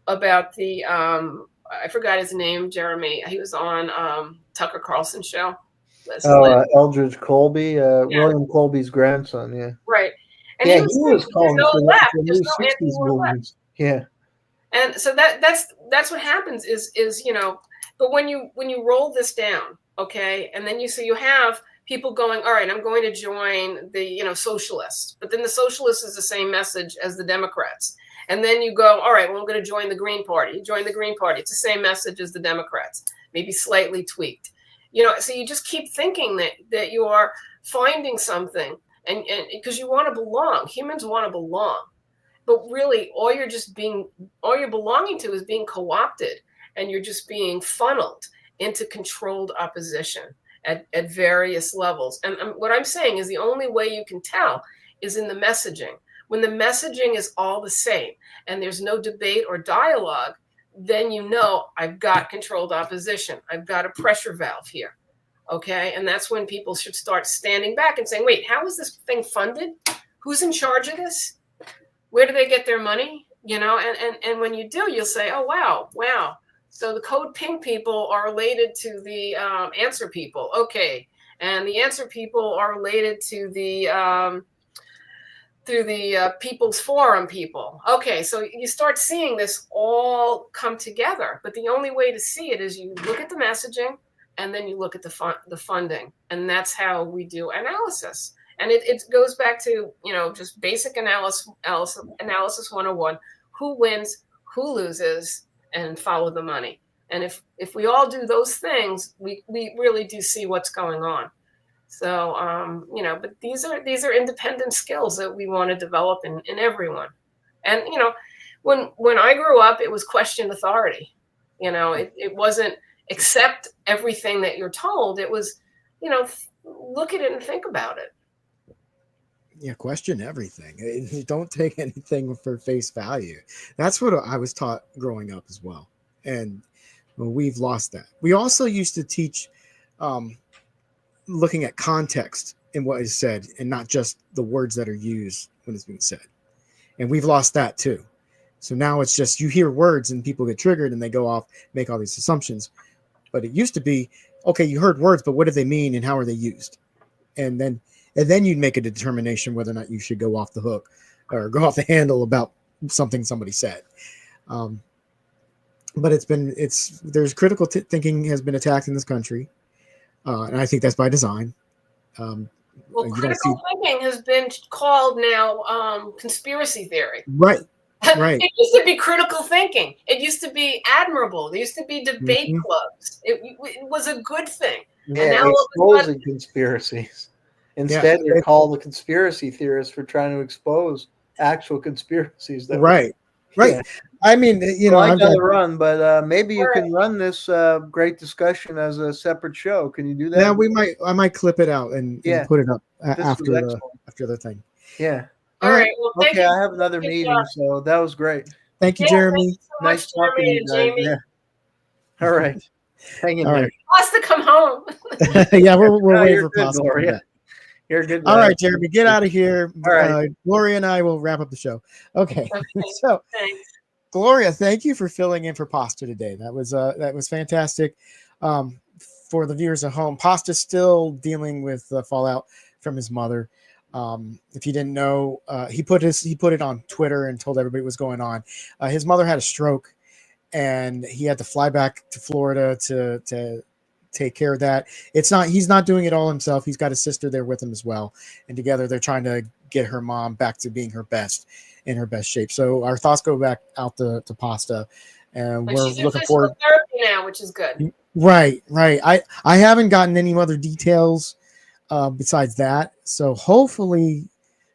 about the, I forgot his name, Jeremy. He was on Tucker Carlson's show. Eldridge Colby, William Colby's grandson, yeah. Right. And he was calling for the new 60s movements. Yeah. And so that's what happens is but when you roll this down, okay, and then you have people going, all right, I'm going to join the socialists, but then the socialists is the same message as the Democrats, and then you go, all right, well, I'm going to join the Green Party. You join the Green Party, it's the same message as the Democrats, maybe slightly tweaked, so you just keep thinking that you are finding something, and because you want to belong, humans want to belong, but really all you're belonging to is being co-opted. And you're just being funneled into controlled opposition at various levels. And what I'm saying is the only way you can tell is in the messaging. When the messaging is all the same and there's no debate or dialogue, then I've got controlled opposition. I've got a pressure valve here. Okay. And that's when people should start standing back and saying, wait, how is this thing funded? Who's in charge of this? Where do they get their money? And when you do, you'll say, oh, wow. So the Code Pink people are related to the Answer people. Okay. And the Answer people are related to the People's Forum people. Okay. So you start seeing this all come together. But the only way to see it is you look at the messaging and then you look at the funding. And that's how we do analysis. And it goes back to, just basic analysis 101. Who wins, who loses, and follow the money. And if we all do those things, we really do see what's going on. So, but these are independent skills that we want to develop in everyone. And, when I grew up, it was question authority. It wasn't accept everything that you're told. It was, look at it and think about it. Yeah, question everything. Don't take anything for face value. That's what I was taught growing up as well. And we've lost that. We also used to teach looking at context in what is said and not just the words that are used when it's being said. And we've lost that too. So now it's just you hear words and people get triggered and they go off, make all these assumptions. But it used to be, okay, you heard words, but what do they mean and how are they used? And then you'd make a determination whether or not you should go off the hook or go off the handle about something somebody said. But there's critical thinking has been attacked in this country. And I think that's by design. Critical thinking has been called now conspiracy theory. Right. Right. It used to be critical thinking. It used to be admirable. There used to be debate clubs. It was a good thing. Yeah, and now exposing conspiracies. Instead, you're called a conspiracy theorist for trying to expose actual conspiracies. Right. Yeah. I mean, I got to run, but maybe you can run this great discussion as a separate show. Can you do that? Yeah, I might clip it out and put it up after the thing. Yeah. All right. Well, thank you. I have another meeting, so that was great. Thank you, Jeremy. Thank you so Nice much, talking to you Jeremy and guys. Jayme. Yeah. All right. Hang in All there. right. Wants to come home. Yeah, we're waiting You're for good, Pasta. Gloria. You're a good. All right, Jeremy, get out of here. All right. Gloria and I will wrap up the show. Okay. So, Thanks. Gloria, thank you for filling in for Pasta today. That was fantastic. For the viewers at home, Pasta's still dealing with the fallout from his mother. If you didn't know, he put it on Twitter and told everybody what was going on. His mother had a stroke, and he had to fly back to Florida to take care of that. He's not doing it all himself. He's got a sister there with him as well, and together they're trying to get her mom back to being in her best shape. So our thoughts go back out to Pasta, and we're looking forward. Therapy now, which is good. Right. I haven't gotten any other details besides that. So hopefully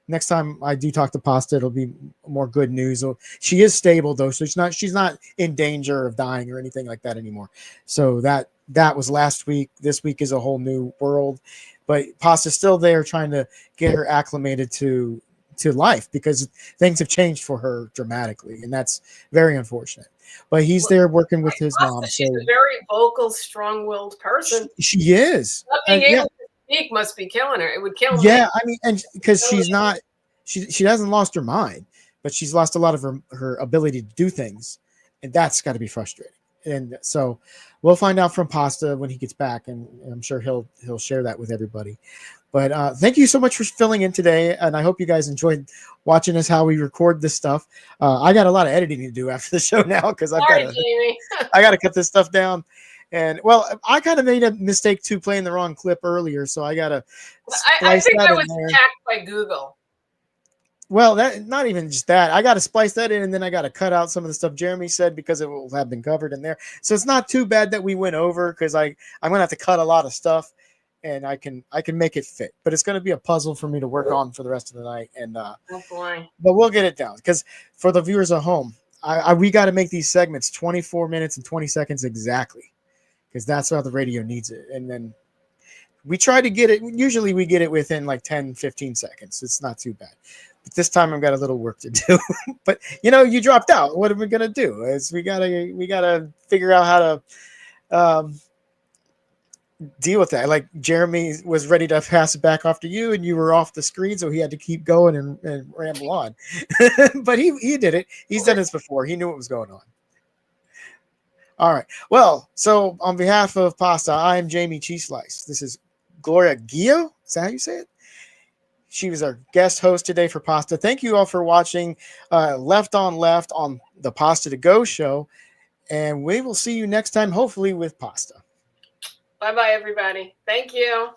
next time I do talk to Pasta, it'll be more good news. She is stable though, so she's not in danger of dying or anything like that anymore. So that was last week. This week is a whole new world, but Pasta's still there trying to get her acclimated to life because things have changed for her dramatically, and that's very unfortunate. But he's there working with his mom. She's a very vocal, strong-willed person. She is. Not being able to speak must be killing her. It would kill me. Yeah, I mean, and because she hasn't lost her mind, but she's lost a lot of her ability to do things, and that's got to be frustrating. And so we'll find out from Pasta when he gets back, and I'm sure he'll share that with everybody. But thank you so much for filling in today, and I hope you guys enjoyed watching us how we record this stuff. I got a lot of editing to do after the show now because I got to cut this stuff down. And well, I kind of made a mistake too, playing the wrong clip earlier, so I got to. I think that was hacked by Google. Well, that not even just that. I got to splice that in, and then I got to cut out some of the stuff Jeremy said because it will have been covered in there. So it's not too bad that we went over because I'm gonna have to cut a lot of stuff. And I can make it fit, but it's going to be a puzzle for me to work on for the rest of the night. And oh boy, but we'll get it down because for the viewers at home, we got to make these segments 24 minutes and 20 seconds exactly because that's how the radio needs it. And then we try to get it. Usually we get it within like 10, 15 seconds. It's not too bad. But this time I've got a little work to do. But you dropped out. What are we gonna do? We gotta figure out how to. Deal with that. Like Jeremy was ready to pass it back off to you, and you were off the screen, so he had to keep going and ramble on. But he did it. He's done this before. He knew what was going on. All right. Well, so on behalf of Pasta, I am Jayme CheeseSlice. This is Gloria Guillo. Is that how you say it? She was our guest host today for Pasta. Thank you all for watching Left on Left on the Pasta to Go show, and we will see you next time, hopefully with Pasta. Bye-bye, everybody. Thank you.